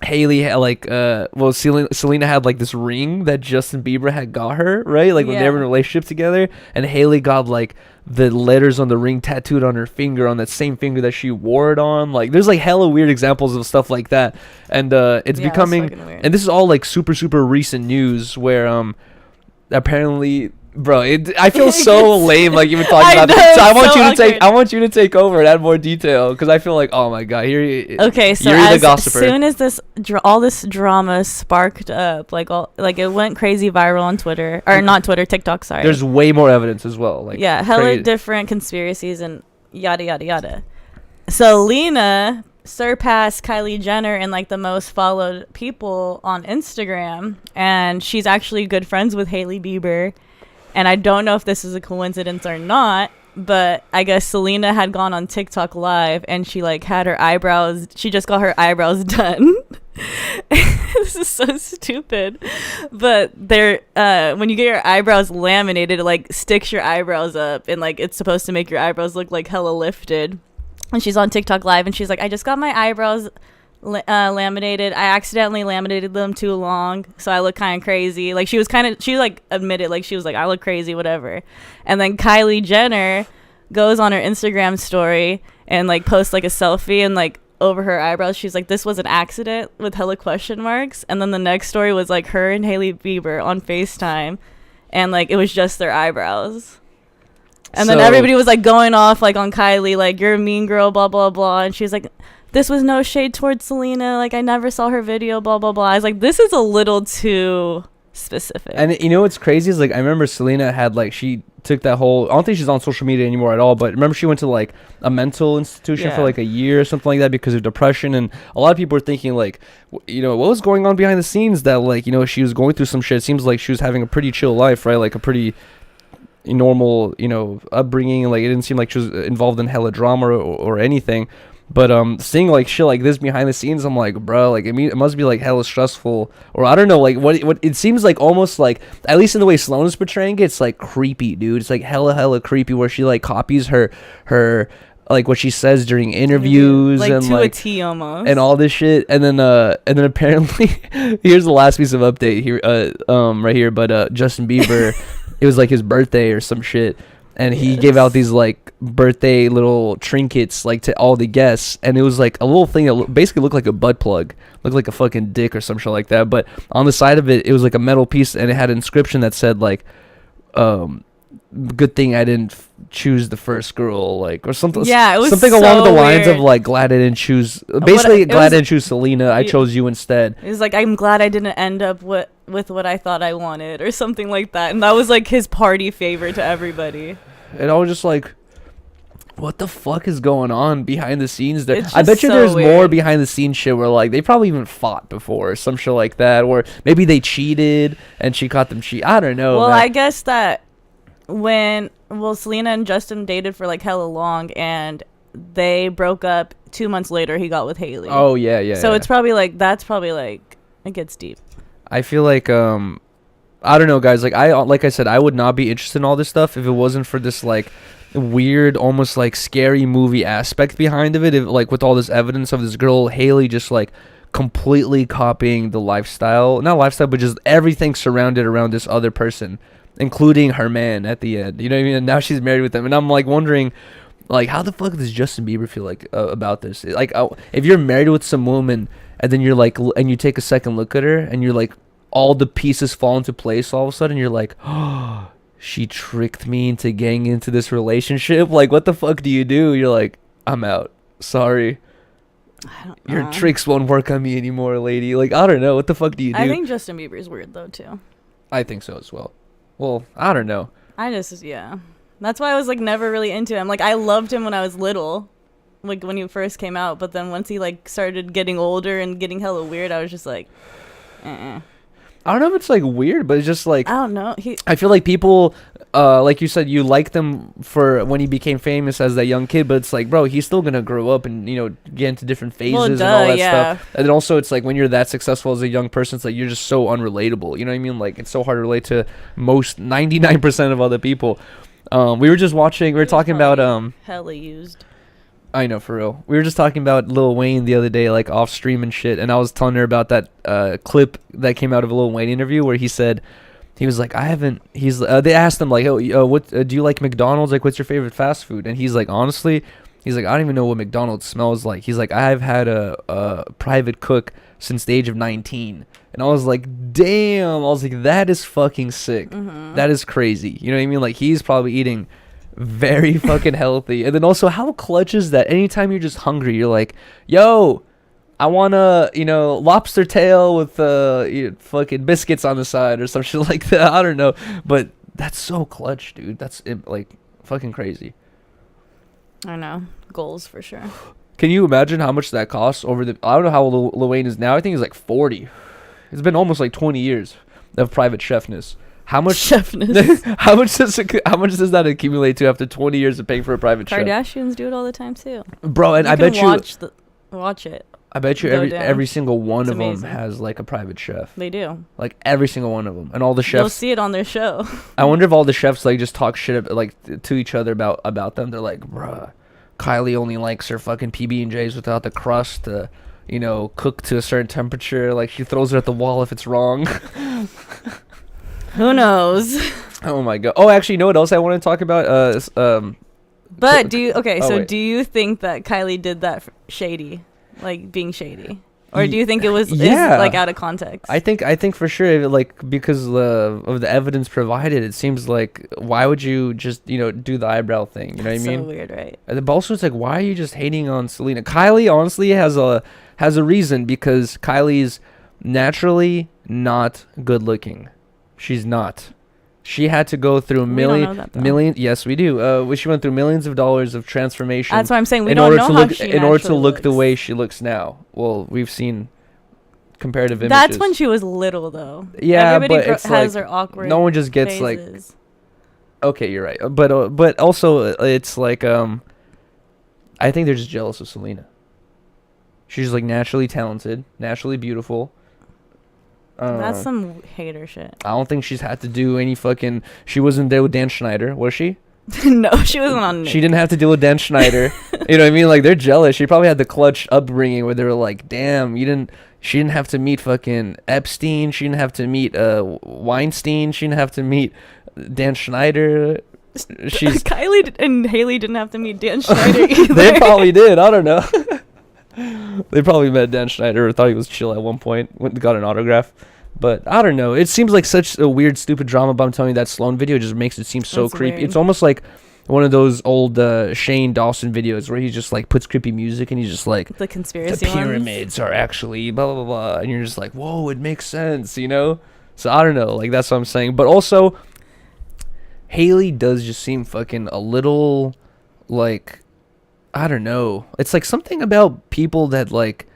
Hailey had like Selena had like this ring that Justin Bieber had got her, right? Like when they were in a relationship together, and Hailey got like the letters on the ring tattooed on her finger, on that same finger that she wore it on. Like there's like hella weird examples of stuff like that, and it's becoming, and this is all like super recent news where apparently, bro, I feel so lame like even talking about this. So I want you to take over and add more detail, because I feel like, oh my god, okay, so as soon as all this drama sparked up, like it went crazy viral on Twitter, or not Twitter, TikTok, sorry. There's way more evidence as well, like hella different conspiracies and yada yada yada. Selena surpassed Kylie Jenner in like the most followed people on Instagram, and she's actually good friends with Hailey Bieber. And I don't know if this is a coincidence or not, but I guess Selena had gone on TikTok live, and she like had her eyebrows. She just got her eyebrows done. This is so stupid. But they're when you get your eyebrows laminated, it like sticks your eyebrows up, and like it's supposed to make your eyebrows look like hella lifted. And she's on TikTok live, and she's like, I just got my eyebrows laminated. I accidentally laminated them too long, so I look kind of crazy. Like she like admitted, like she was like, I look crazy, whatever. And then Kylie Jenner goes on her Instagram story and like posts like a selfie, and like over her eyebrows she's like, this was an accident with hella question marks. And then the next story was like her and Hailey Bieber on FaceTime, and like it was just their eyebrows. And then everybody was like going off like on Kylie, like, you're a mean girl, blah blah blah. And she's like, this was no shade towards Selena, like I never saw her video, blah blah blah. I was like, this is a little too specific. And you know what's crazy is like, I remember Selena had like, she took that whole, I don't think she's on social media anymore at all, but remember she went to like a mental institution for like a year or something like that because of depression. And a lot of people were thinking like, what was going on behind the scenes, that like, she was going through some shit. It seems like she was having a pretty chill life, right? Like a pretty normal upbringing. Like it didn't seem like she was involved in hella drama or anything. But seeing like shit like this behind the scenes, I'm like, bro, like it must be like hella stressful, or I don't know, like what it seems like, almost like, at least in the way Sloan is portraying it, it's like creepy, dude. It's like hella creepy, where she like copies her like what she says during interviews, like and to like a T almost, and all this shit. And then apparently here's the last piece of update here right here, but Justin Bieber, it was like his birthday or some shit, and he gave out these like birthday little trinkets like to all the guests, and it was like a little thing that basically looked like a butt plug, looked like a fucking dick or some shit like that, but on the side of it, it was like a metal piece, and it had an inscription that said like, good thing I didn't choose the first girl, like, or something. Yeah, it was something so along the lines weird. of like, glad I didn't choose. Basically, glad I didn't choose Selena. I Yeah. chose you instead. It was like, I'm glad I didn't end up with what I thought I wanted, or something like that. And that was like his party favor to everybody. And I was just like, what the fuck is going on behind the scenes there? It's I bet just you so there's more weird. behind the scenes shit where like they probably even fought before or some shit like that, or maybe they cheated and she caught them cheat. I don't know. Well, man. I guess that Selena and Justin dated for like hella long, and they broke up 2 months later. He got with Haley. Oh yeah. So yeah. it's probably like it gets deep. I feel like I don't know, guys. Like I said, I would not be interested in all this stuff if it wasn't for this like weird, almost like scary movie aspect behind of it. If, like with all this evidence of this girl Haley just like completely copying the lifestyle, not lifestyle, but just everything surrounded around this other person, including her man at the end. You know what I mean? And now she's married with him, and I'm like wondering, like, how the fuck does Justin Bieber feel like about this? Like, if you're married with some woman, and then you're like, and you take a second look at her, and you're like, all the pieces fall into place all of a sudden, you're like, oh, she tricked me into getting into this relationship. Like, what the fuck do you do? You're like, I'm out. Sorry. I don't know. Your tricks won't work on me anymore, lady. Like, I don't know. What the fuck do you do? I think Justin Bieber's weird though too. I think so as well. Well, I don't know. Yeah. That's why I was like never really into him. Like I loved him when I was little, like when he first came out. But then once he like started getting older and getting hella weird, I was just like, I don't know if it's like weird, but it's just like, I don't know. I feel like people, like you said, you like them for when he became famous as that young kid, but it's like, bro, he's still gonna grow up and, you know, get into different phases and all that stuff. And then also, it's like when you're that successful as a young person, it's like you're just so unrelatable. You know what I mean? Like it's so hard to relate to most 99% of other people. We were talking about hella used. I know, for real. We were just talking about Lil Wayne the other day, like off stream and shit, and I was telling her about that clip that came out of a Lil Wayne interview where he said, he was like, they asked him like, oh, what do you like McDonald's? Like, what's your favorite fast food? And he's like, honestly, he's like, I don't even know what McDonald's smells like. He's like, I've had a private cook since the age of 19. And I was like, damn. I was like, that is fucking sick. Mm-hmm. That is crazy. You know what I mean? Like, he's probably eating very fucking healthy. And then also, how clutch is that? Anytime you're just hungry, you're like, yo, I want a, lobster tail with fucking biscuits on the side or some shit like that. I don't know. But that's so clutch, dude. That's like fucking crazy. I know. Goals for sure. Can you imagine how much that costs over the, I don't know how Lil Wayne is now. I think he's like 40. It's been almost like 20 years of private chefness. How much chefness? how much does that accumulate to after 20 years of paying for a private chef? Kardashians do it all the time too. Bro, and I bet you watch it. I bet you every single one of them amazing. has like a private chef. They do. Like every single one of them, and all the chefs. You'll see it on their show. I wonder if all the chefs like just talk shit like to each other about them. They're like, bruh, Kylie only likes her fucking PB&Js without the crust to, cook to a certain temperature. Like she throws it at the wall if it's wrong. Who knows? Oh my god. Oh, actually, you know what else I want to talk about? But do you think that Kylie did that shady, like being shady, or do you think it was is, like out of context? I think for sure, like because of the evidence provided, it seems like why would you just do the eyebrow thing? You know what I mean? So weird, right? But also, it's like, why are you just hating on Selena? Kylie honestly has a reason, because Kylie's naturally not good looking. She's not. She had to go through millions. Yes, we do. She went through millions of dollars of transformation. That's what I'm saying. We don't know how she in order to look looks. the way she looks now. Well, we've seen comparative images. That's when she was little, though. Yeah, everybody but it's has like, her awkward. no one just gets phases. like. Okay, you're right. But also, it's like I think they're just jealous of Selena. She's like naturally talented, naturally beautiful. That's some hater shit. I don't think she's had to do any fucking. She wasn't there with Dan Schneider, was she? No, she wasn't on. She didn't have to deal with Dan Schneider. You know what I mean? Like, they're jealous. She probably had the clutch upbringing where they were like, "Damn, she didn't have to meet fucking Epstein. She didn't have to meet Weinstein. She didn't have to meet Dan Schneider." she's Kylie and Haley didn't have to meet Dan Schneider either. They probably did. I don't know. They probably met Dan Schneider or thought he was chill at one point. Went and got an autograph. But I don't know. It seems like such a weird, stupid drama. But I'm telling you, that Sloan video just makes it seem so That's creepy. weird. It's almost like one of those old Shane Dawson videos where he just like puts creepy music and he's just like, the conspiracy the pyramids are actually blah blah blah, and you're just like, whoa, it makes sense, you know. So I don't know. Like that's what I'm saying. But also, Haley does just seem fucking a little like, I don't know. It's like something about people that like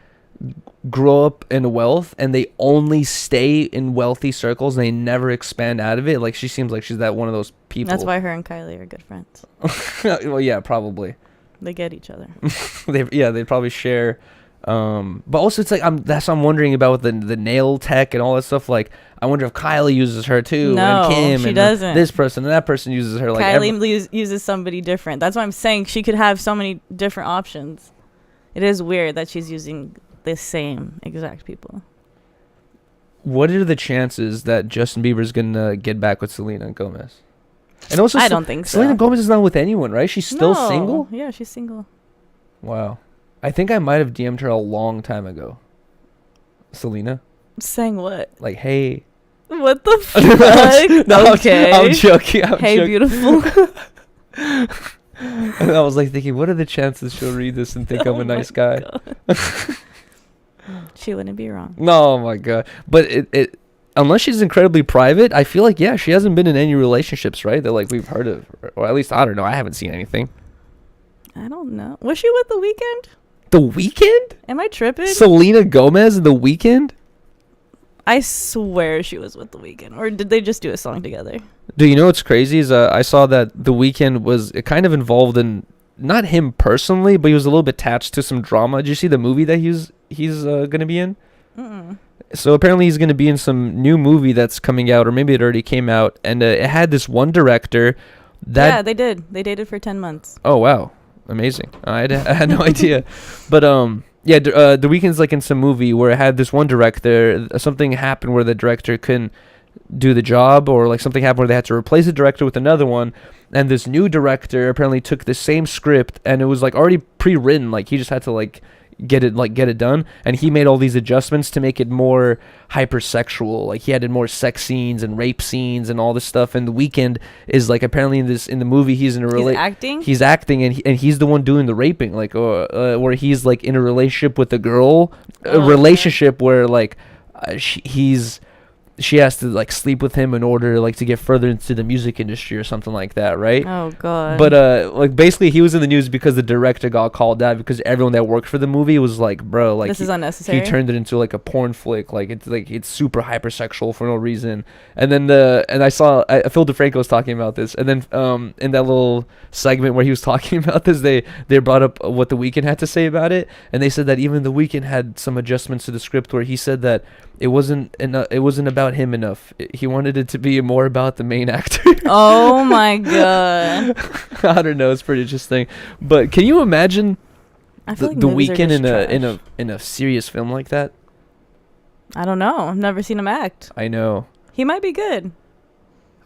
grow up in wealth and they only stay in wealthy circles and they never expand out of it. Like she seems like she's that one of those people. That's why her and Kylie are good friends. Well, yeah, probably. They get each other. They probably share. But also it's like that's what I'm wondering about with the nail tech and all that stuff. Like I wonder if Kylie uses her too. No, and Kim she and doesn't. This person and that person uses her. Like Kylie uses somebody different. That's why I'm saying she could have so many different options. It is weird that she's using the same exact people. What are the chances that Justin Bieber's gonna get back with Selena Gomez? And also, I don't think so. Selena Gomez is not with anyone, right? She's still No. single? Yeah, she's single. Wow. I think I might have DM'd her a long time ago. Selena? Saying what? Like, hey. What the fuck? No, okay. I'm joking. Hey, joking. beautiful. And I was like thinking, what are the chances she'll read this and think I'm a nice guy? She wouldn't be wrong. No, oh my God. But it unless she's incredibly private, I feel like, yeah, she hasn't been in any relationships, right? That like we've heard of. Or at least, I don't know. I haven't seen anything. I don't know. Was she with The Weeknd? The Weeknd? Am I tripping? Selena Gomez and The Weeknd? I swear she was with The Weeknd. Or did they just do a song together? Do you know what's crazy is I saw that The Weeknd was kind of involved in, not him personally, but he was a little bit attached to some drama. Did you see the movie that he's going to be in? Mm-mm. So apparently he's going to be in some new movie that's coming out, or maybe it already came out, and it had this one director that... Yeah, they did. They dated for 10 months. Oh, wow. Amazing. I had no idea. But yeah, The Weeknd's like in some movie where it had this one director. Something happened where the director couldn't do the job, or like something happened where they had to replace the director with another one. And this new director apparently took the same script, and it was like already pre-written. Like he just had to like get it done, and he made all these adjustments to make it more hypersexual. Like he added more sex scenes and rape scenes and all this stuff. And The Weeknd is like apparently in the movie he's in a he's acting and he's the one doing the raping, like where he's like in a relationship with a girl, relationship where like she has to like sleep with him in order like to get further into the music industry or something like that, right? Oh God. But like basically he was in the news because the director got called out because everyone that worked for the movie was like, bro, like this is unnecessary. He turned it into like a porn flick, like it's super hypersexual for no reason. And then I saw Phil DeFranco was talking about this, and then in that little segment where he was talking about this, they brought up what The Weeknd had to say about it, and they said that even The Weeknd had some adjustments to the script where he said that it wasn't about him enough. He wanted it to be more about the main actor. Oh my God. I don't know. It's pretty interesting. But can you imagine I feel The like Weeknd in a serious film like that? I don't know. I've never seen him act. I know. He might be good.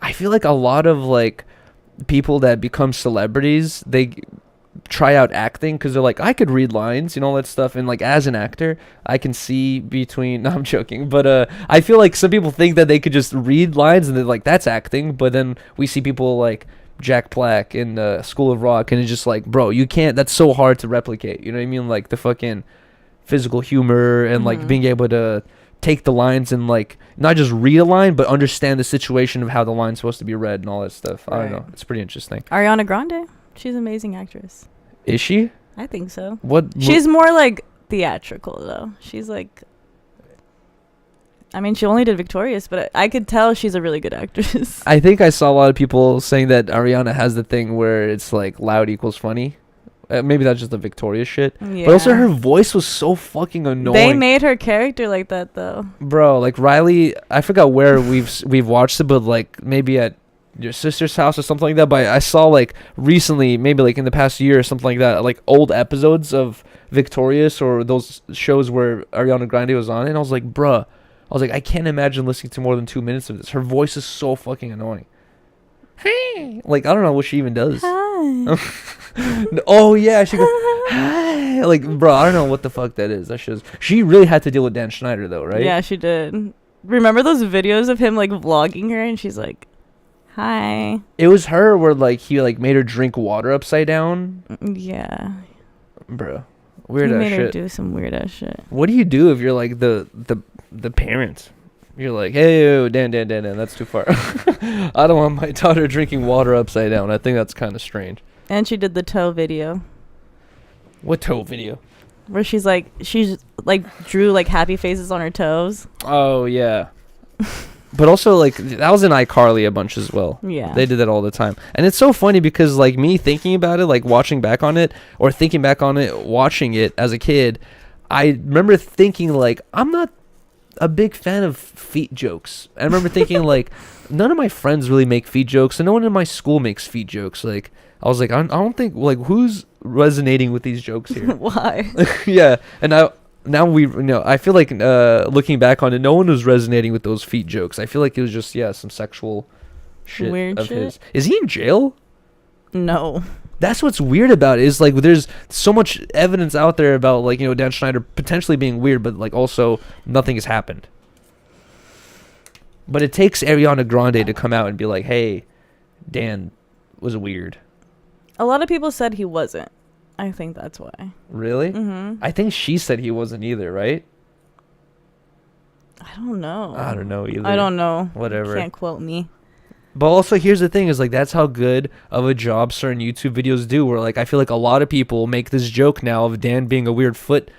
I feel like a lot of like people that become celebrities, they try out acting because they're like, I could read lines, all that stuff, and like as an actor I can see between no, I'm joking, but I feel like some people think that they could just read lines and they're like, that's acting. But then we see people like Jack Black in School of Rock, and it's just like, bro, you can't, that's so hard to replicate, you know what I mean? Like the fucking physical humor and like being able to take the lines and like not just read a line but understand the situation of how the line's supposed to be read and all that stuff. I don't know, it's pretty interesting. Ariana Grande, she's an amazing actress. Is she? I think so. She's more like theatrical though. She's like, I mean, she only did Victorious, but I could tell she's a really good actress. I think I saw a lot of people saying that Ariana has the thing where it's like loud equals funny. Maybe that's just the Victorious shit. Yeah. But also her voice was so fucking annoying. They made her character like that though. Bro, like Riley, I forgot where we've watched it, but like maybe at your sister's house or something like that. But I saw like recently, maybe like in the past year or something like that, like old episodes of Victorious or those shows where Ariana Grande was on it, and I was like, bruh, I can't imagine listening to more than 2 minutes of this. Her voice is so fucking annoying. hey, like I don't know what she even does. Hi. Oh yeah, she goes, hi. Like, bro, I don't know what the fuck that is. She really had to deal with Dan Schneider though, right? Yeah, she did. Remember those videos of him like vlogging her and she's like, hi. It was her where like he like made her drink water upside down. Yeah. Bro, weird He ass made her shit. do some weird ass shit. What do you do if you're like the parent? You're like, hey, Dan, that's too far. I don't want my daughter drinking water upside down. I think that's kind of strange. And she did the toe video. What toe video? Where she's like drew like happy faces on her toes. Oh, yeah. But also, like, that was in iCarly a bunch as well. Yeah. They did that all the time. And it's so funny because, like, me thinking about it, like, watching back on it, or thinking back on it, watching it as a kid, I remember thinking, like, I'm not a big fan of feet jokes. I remember thinking, like, none of my friends really make feet jokes, and no one in my school makes feet jokes. Like, I was like, I don't think, like, who's resonating with these jokes here? Why? Yeah. And now we, I feel like looking back on it, no one was resonating with those feet jokes. I feel like it was just, some sexual shit Weird of shit? his. Is he in jail? No. That's what's weird about it, is like there's so much evidence out there about like, Dan Schneider potentially being weird, but like also nothing has happened. But it takes Ariana Grande to come out and be like, hey, Dan was weird. A lot of people said he wasn't. I think that's why. Really? Mm-hmm. I think she said he wasn't either, right? I don't know. I don't know either. I don't know. Whatever. Can't quote me. But also, here's the thing, is like that's how good of a job certain YouTube videos do, where like I feel like a lot of people make this joke now of Dan being a weird foot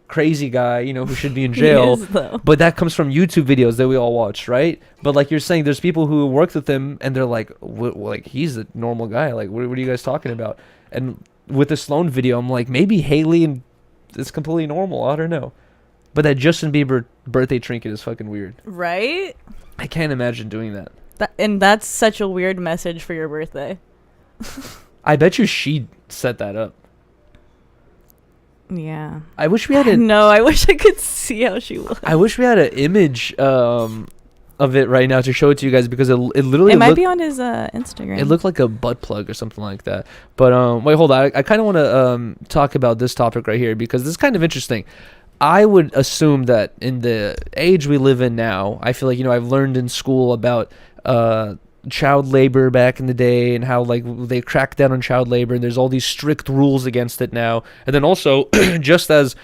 crazy guy, who should be in jail. He is, though. But that comes from YouTube videos that we all watch, right? But like you're saying, there's people who worked with him and they're like, like he's a normal guy. Like, what are you guys talking about? And with the Sloan video, I'm like, maybe Haley and it's completely normal. I don't know. But that Justin Bieber birthday trinket is fucking weird. Right? I can't imagine doing that. And that's such a weird message for your birthday. I bet you she set that up. Yeah. I wish we had No, I wish I could see how she was. I wish we had an image of it right now to show it to you guys, because it literally It might be on his Instagram. It looked like a butt plug or something like that. But wait, hold on. I kind of want to talk about this topic right here, because this is kind of interesting. I would assume that in the age we live in now, I feel like, I've learned in school about child labor back in the day, and how like they cracked down on child labor, and there's all these strict rules against it now. And then also, just as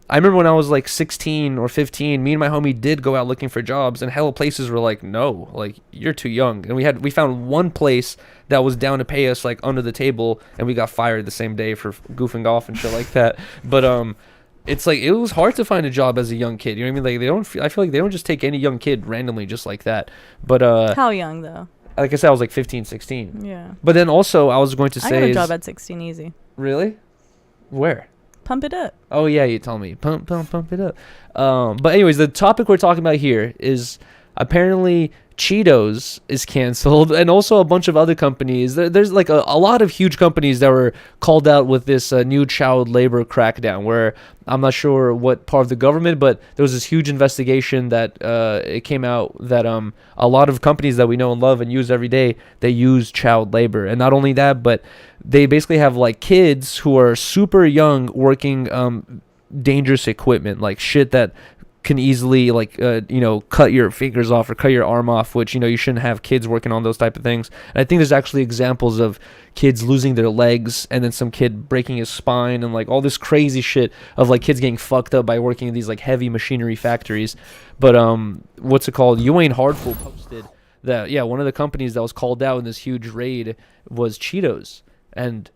I remember when I was like 16 or 15, me and my homie did go out looking for jobs, and hella places were like, no, like you're too young. And we found one place that was down to pay us like under the table, and we got fired the same day for goofing off and shit like that. But it's like it was hard to find a job as a young kid. You know what I mean? Like I feel like they don't just take any young kid randomly just like that. But how young though? Like I said, I was like 15, 16. Yeah. But then also I was going to I say, got a job at 16 easy. Really? Where? Pump it up. Oh yeah, you told me. Pump it up. But anyways, the topic we're talking about here is apparently Cheetos is canceled, and also a bunch of other companies. There's like a lot of huge companies that were called out with this new child labor crackdown, where I'm not sure what part of the government, but there was this huge investigation that it came out that a lot of companies that we know and love and use every day, they use child labor. And not only that, but they basically have like kids who are super young working dangerous equipment, like shit that can easily like cut your fingers off or cut your arm off, which you shouldn't have kids working on those type of things. And I think there's actually examples of kids losing their legs, and then some kid breaking his spine, and like all this crazy shit of like kids getting fucked up by working in these like heavy machinery factories. But what's it called, You Ain't Hardful posted that one of the companies that was called out in this huge raid was Cheetos. And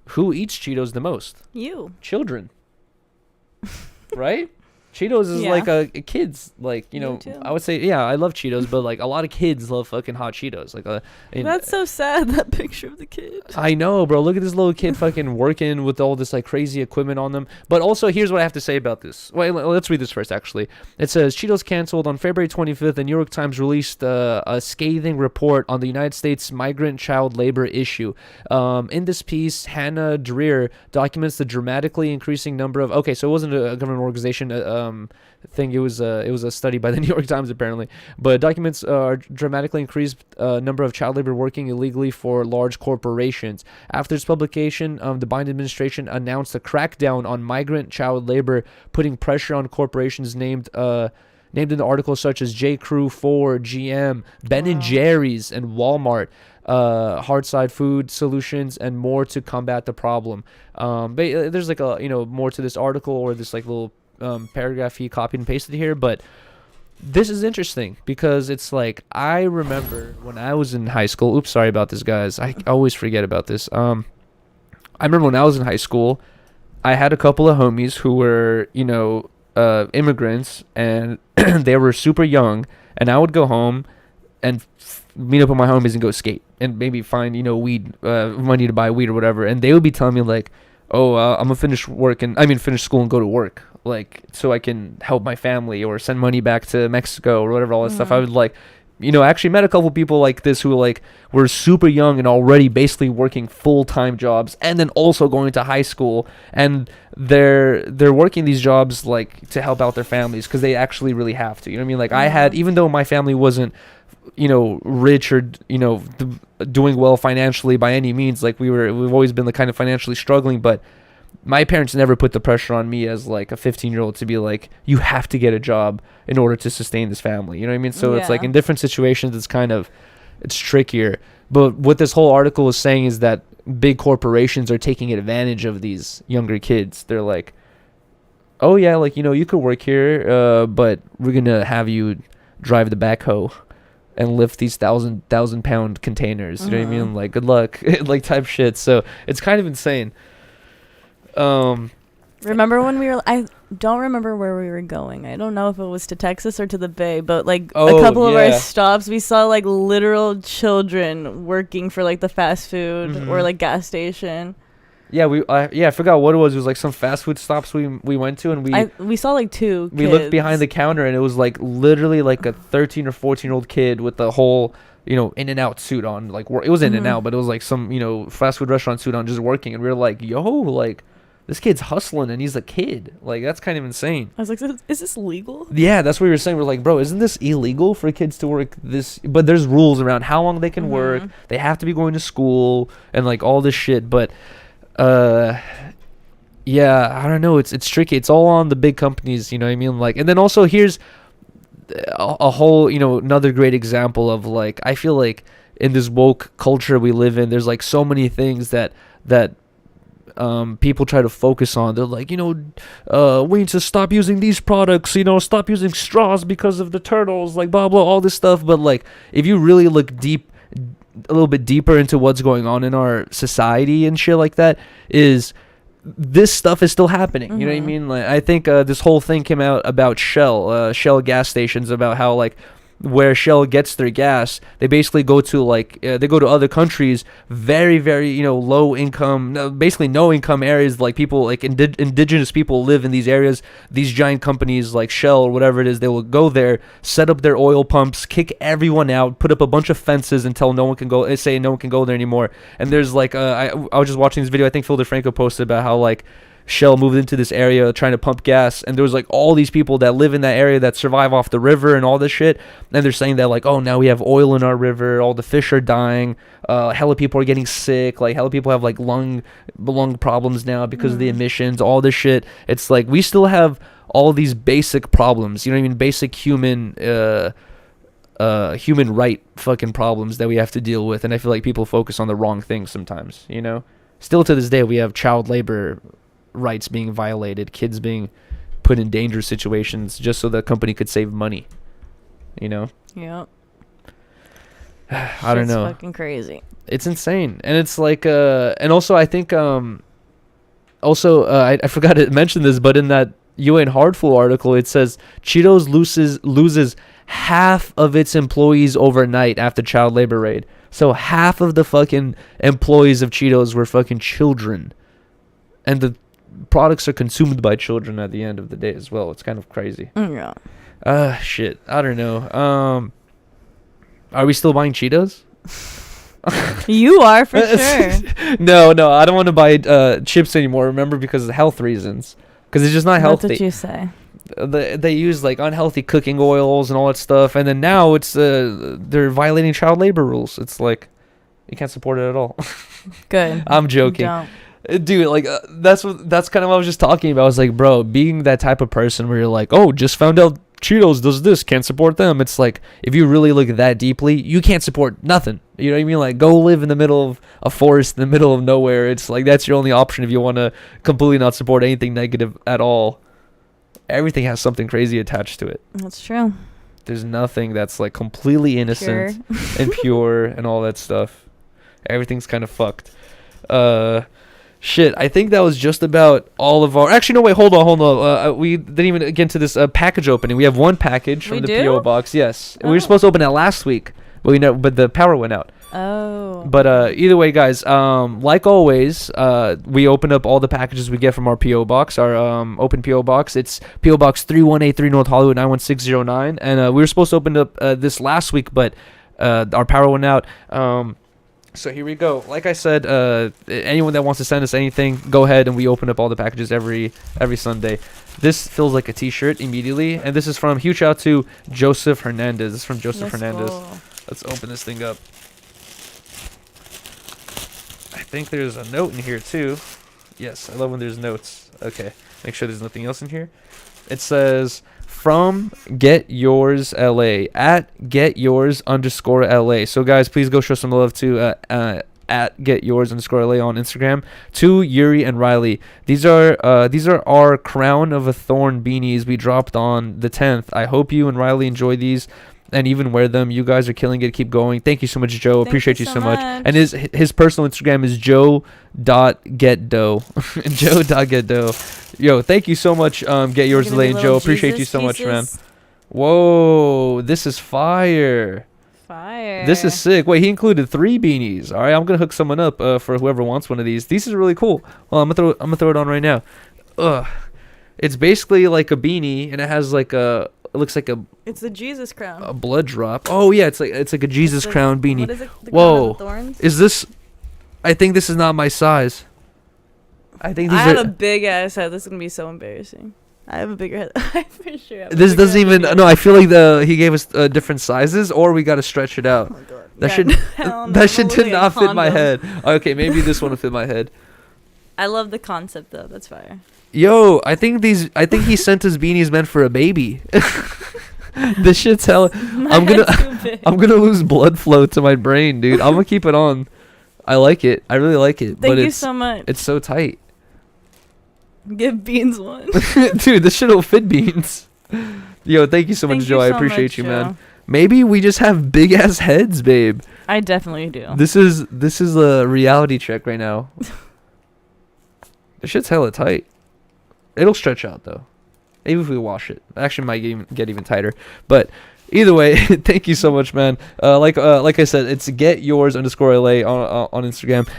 who eats Cheetos the most? You. Children. Right? Cheetos is like a kid's, like, I would say, I love Cheetos, but like a lot of kids love fucking hot Cheetos. Like, that's so sad, that picture of the kid. I know, bro. Look at this little kid fucking working with all this like crazy equipment on them. But also, here's what I have to say about this. Wait, let's read this first, actually. It says, Cheetos canceled on February 25th. The New York Times released a scathing report on the United States migrant child labor issue. In this piece, Hannah Dreer documents the dramatically increasing number of, okay, so it wasn't a government organization, thing. It was a study by the New York Times apparently, but documents dramatically increased number of child labor working illegally for large corporations. After its publication, the Biden administration announced a crackdown on migrant child labor, putting pressure on corporations named in the article such as J. Crew, Ford, GM, Ben and Jerry's, and Walmart, Hardside Food Solutions, and more to combat the problem. But there's like a more to this article, or this like little paragraph he copied and pasted here, but this is interesting because it's like, I remember when I was in high school. Oops, sorry about this, guys. I always forget about this. I remember when I was in high school, I had a couple of homies who were immigrants, and they were super young, and I would go home and meet up with my homies and go skate and maybe find weed, money to buy weed or whatever, and they would be telling me like, oh, I'm gonna finish school and go to work, like, so I can help my family or send money back to Mexico or whatever, all that stuff. I would like, I actually met a couple people like this who like were super young and already basically working full-time jobs, and then also going to high school, and they're working these jobs like to help out their families because they actually really have to. You know what I mean? Like, I had, even though my family wasn't rich or doing well financially by any means, like we've always been the kind of financially struggling, but my parents never put the pressure on me as like a 15-year-old to be like, you have to get a job in order to sustain this family. You know what I mean? So it's like in different situations, it's trickier. But what this whole article is saying is that big corporations are taking advantage of these younger kids. They're like, oh yeah, like, you could work here, but we're going to have you drive the backhoe and lift these 1,000 pound containers. You know what I mean? Like, good luck, like type shit. So it's kind of insane. Remember when I don't remember where we were going. I don't know if it was to Texas or to the Bay, but like a couple of our stops, we saw like literal children working for like the fast food or like gas station. Yeah, I forgot what it was. It was like some fast food stops we went to, and we saw like two kids. We looked behind the counter, and it was like literally like a 13 or 14-year-old kid with the whole In-N-Out suit on. Like, it was In-N-Out, but it was like some fast food restaurant suit on, just working. And we were like, yo, like, this kid's hustling and he's a kid. Like, that's kind of insane. I was like, is this legal? Yeah, that's what we were saying. We're like, bro, isn't this illegal for kids to work this? But there's rules around how long they can work. They have to be going to school and like all this shit. But yeah, I don't know. It's tricky. It's all on the big companies. You know what I mean? Like, and then also here's a whole, another great example of like, I feel like in this woke culture we live in, there's like so many things that people try to focus on. They're like, we need to stop using these products, stop using straws because of the turtles, like blah blah, all this stuff. But like, if you really look a little bit deeper into what's going on in our society and shit like that, is this stuff is still happening. You know what I mean? Like, I think this whole thing came out about Shell gas stations, about how like where Shell gets their gas, they basically go to like they go to other countries, very very low income, basically no income areas. Like people like indigenous people live in these areas. These giant companies like Shell or whatever it is, they will go there, set up their oil pumps, kick everyone out, put up a bunch of fences until no one can go. Say no one can go there anymore. And there's like I was just watching this video. I think Phil DeFranco posted about how like Shell moved into this area trying to pump gas, and there was like all these people that live in that area that survive off the river and all this shit, and they're saying that like, oh, now we have oil in our river, all the fish are dying, hella people are getting sick, like hella people have like lung problems now because of the emissions, all this shit. It's like we still have all these basic problems, you know what I mean, basic human right fucking problems that we have to deal with, and I feel like people focus on the wrong things sometimes. Still to this day we have child labor rights being violated, kids being put in dangerous situations just so the company could save money. Yep. I don't know. It's fucking crazy. It's insane. And it's like and also I think I forgot to mention this, but in that UN Hardful article it says Cheetos loses half of its employees overnight after child labor raid. So half of the fucking employees of Cheetos were fucking children, and the products are consumed by children at the end of the day as well. It's kind of crazy. Shit, I don't know. Are we still buying Cheetos? You are, for sure. No, I don't want to buy chips anymore, remember, because of health reasons, because it's just not healthy. That's what you say. they use like unhealthy cooking oils and all that stuff, and then now it's they're violating child labor rules. It's like you can't support it at all. Good. I'm joking. Dude, like that's kind of what I was just talking about. I was like, bro, being that type of person where you're like, oh, just found out Cheetos does this, can't support them. It's like, if you really look that deeply, you can't support nothing. You know what I mean? Like, go live in the middle of a forest in the middle of nowhere. It's like, that's your only option if you want to completely not support anything negative at all. Everything has something crazy attached to it. That's true. There's nothing that's like completely innocent and pure and all that stuff. Everything's kind of fucked. Shit, I think that was just about all of our... Actually, no, wait, hold on. We didn't even get into this package opening. We have one package from the P.O. box, yes. Oh. We were supposed to open it last week, but the power went out. Oh. But either way, guys, like always, we open up all the packages we get from our P.O. box, our open P.O. box. It's P.O. Box 3183 North Hollywood 91609. And we were supposed to open up this last week, but our power went out. So here we go. Like I said, anyone that wants to send us anything, go ahead, and we open up all the packages every Sunday. This feels like a t-shirt immediately, and this is from, huge shout out to Joseph Hernandez. This is from Joseph Hernandez. Go. Let's open this thing up. I think there's a note in here too. Yes, I love when there's notes. Okay, make sure there's nothing else in here. It says, from Get Yours LA at Get Yours _LA. So guys, please go show some love to at Get Yours _LA on Instagram, to Yuri and Riley. These are our Crown of a Thorn beanies we dropped on the 10th. I hope you and Riley enjoy these and even wear them. You guys are killing it. Keep going. Thank you so much, Joe. Appreciate you so much. And his personal Instagram is joe.getdough. joe.getdough. Yo, thank you so much, Get Yours LA and Joe. Appreciate you so much, man. Whoa, this is fire. This is sick. Wait, he included 3 beanies. All right, I'm gonna hook someone up for whoever wants one of these. These is really cool. Well, I'm gonna throw it on right now. It's basically like a beanie, and it has like a... It looks like it's a Jesus crown. A blood drop. Oh yeah, it's like a Jesus crown beanie. What is it? The crown of thorns? Is this? I think this is not my size. I think these I have a big ass head. This is gonna be so embarrassing. I have a bigger head. I'm pretty sure. This doesn't even. No, I feel like he gave us different sizes, or we gotta stretch it out. Oh my god. That shit did not fit my head. Okay, maybe this one will fit my head. I love the concept though. That's fire. Yo, I think he sent us beanies meant for a baby. This shit's hella... I'm gonna lose blood flow to my brain, dude. I'm gonna keep it on. I like it. I really like it. Thank you so much. It's so tight. Give Beans one. Dude, this shit'll fit Beans. Yo, thank you so much, Joe. I appreciate you, man. Maybe we just have big ass heads, babe. I definitely do. This is a reality check right now. This shit's hella tight. It'll stretch out though, even if we wash it. Actually, might get even tighter. But either way, thank you so much, man. Like I said, it's Get Yours _LA on Instagram.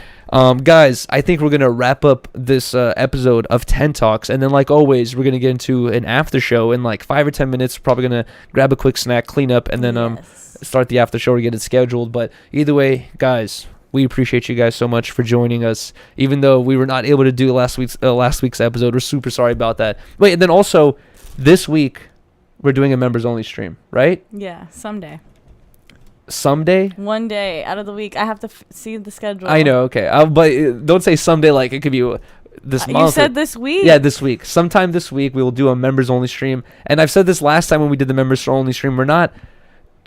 Guys, I think we're gonna wrap up this episode of 10 Talks, and then like always, we're gonna get into an after show in like 5 or 10 minutes. We're probably gonna grab a quick snack, clean up, and then start the after show or get it scheduled. But either way, guys, we appreciate you guys so much for joining us. Even though we were not able to do last week's episode, we're super sorry about that. Wait, and then also this week we're doing a members only stream, right? Yeah, someday. Someday? One day out of the week. I have to see the schedule. I know. Okay, but don't say someday like it could be this month. You said this week? Yeah, this week. Sometime this week we will do a members only stream. And I've said this last time when we did the members only stream. We're not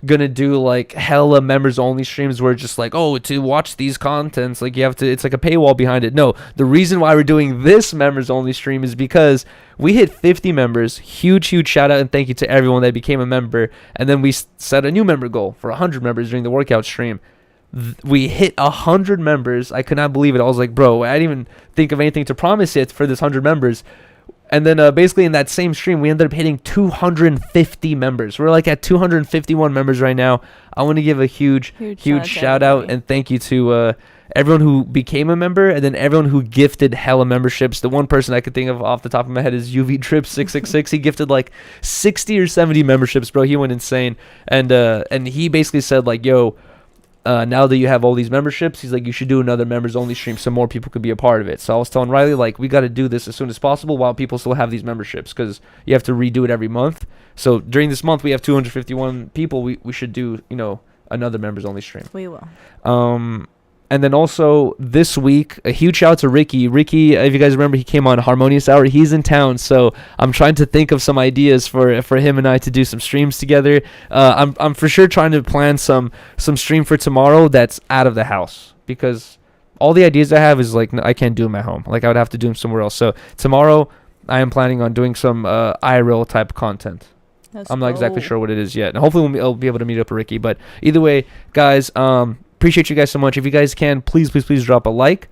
gonna do like hella members only streams where it's just like, oh, to watch these contents like you have to, it's like a paywall behind it. No, the reason why we're doing this members only stream is because we hit 50 members. Huge shout out and thank you to everyone that became a member. And then we set a new member goal for 100 members during the workout stream. We hit 100 members. I could not believe it. I was like, bro, I didn't even think of anything to promise it for this 100 members. And then basically in that same stream, we ended up hitting 250 members. We're like at 251 members right now. I want to give a huge shout out and thank you to everyone who became a member and then everyone who gifted hella memberships. The one person I could think of off the top of my head is UV Trip 666. He gifted like 60 or 70 memberships, bro. He went insane. And he basically said like, yo, now that you have all these memberships, he's like, you should do another members only stream so more people could be a part of it. So I was telling Riley, like, we got to do this as soon as possible while people still have these memberships, because you have to redo it every month. So during this month, we have 251 people. We should do, another members only stream. We will. And then also this week, a huge shout out to Ricky. Ricky, if you guys remember, he came on Harmonious Hour. He's in town, so I'm trying to think of some ideas for him and I to do some streams together. I'm for sure trying to plan some stream for tomorrow that's out of the house, because all the ideas I have is like I can't do them at home. Like I would have to do them somewhere else. So tomorrow I am planning on doing some IRL type content. I'm not exactly sure what it is yet, and hopefully I'll be able to meet up with Ricky. But either way, guys, appreciate you guys so much. If you guys can, please drop a like,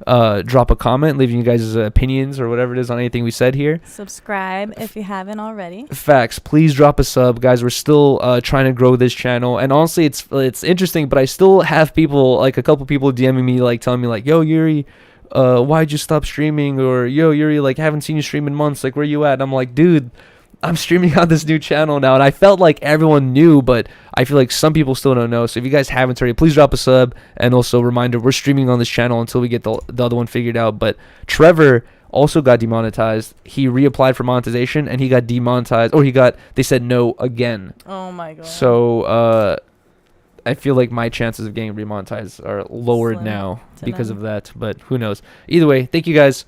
drop a comment, leaving you guys' opinions or whatever it is on anything we said here. Subscribe if you haven't already. Facts. Please drop a sub, guys. We're still trying to grow this channel, and honestly, it's interesting. But I still have people, like a couple people DMing me, like telling me, like, "Yo, Yuri, why'd you stop streaming?" Or "Yo, Yuri, like, haven't seen you stream in months. Like, where you at?" And I'm like, dude, I'm streaming on this new channel now, and I felt like everyone knew, but I feel like some people still don't know. So if you guys haven't already, please drop a sub. And also reminder, we're streaming on this channel until we get the other one figured out. But Trevor also got demonetized. He reapplied for monetization, and he got demonetized, or they said no again. Oh my god. So I feel like my chances of getting remonetized are lowered now because of that, but who knows. Either way, thank you guys.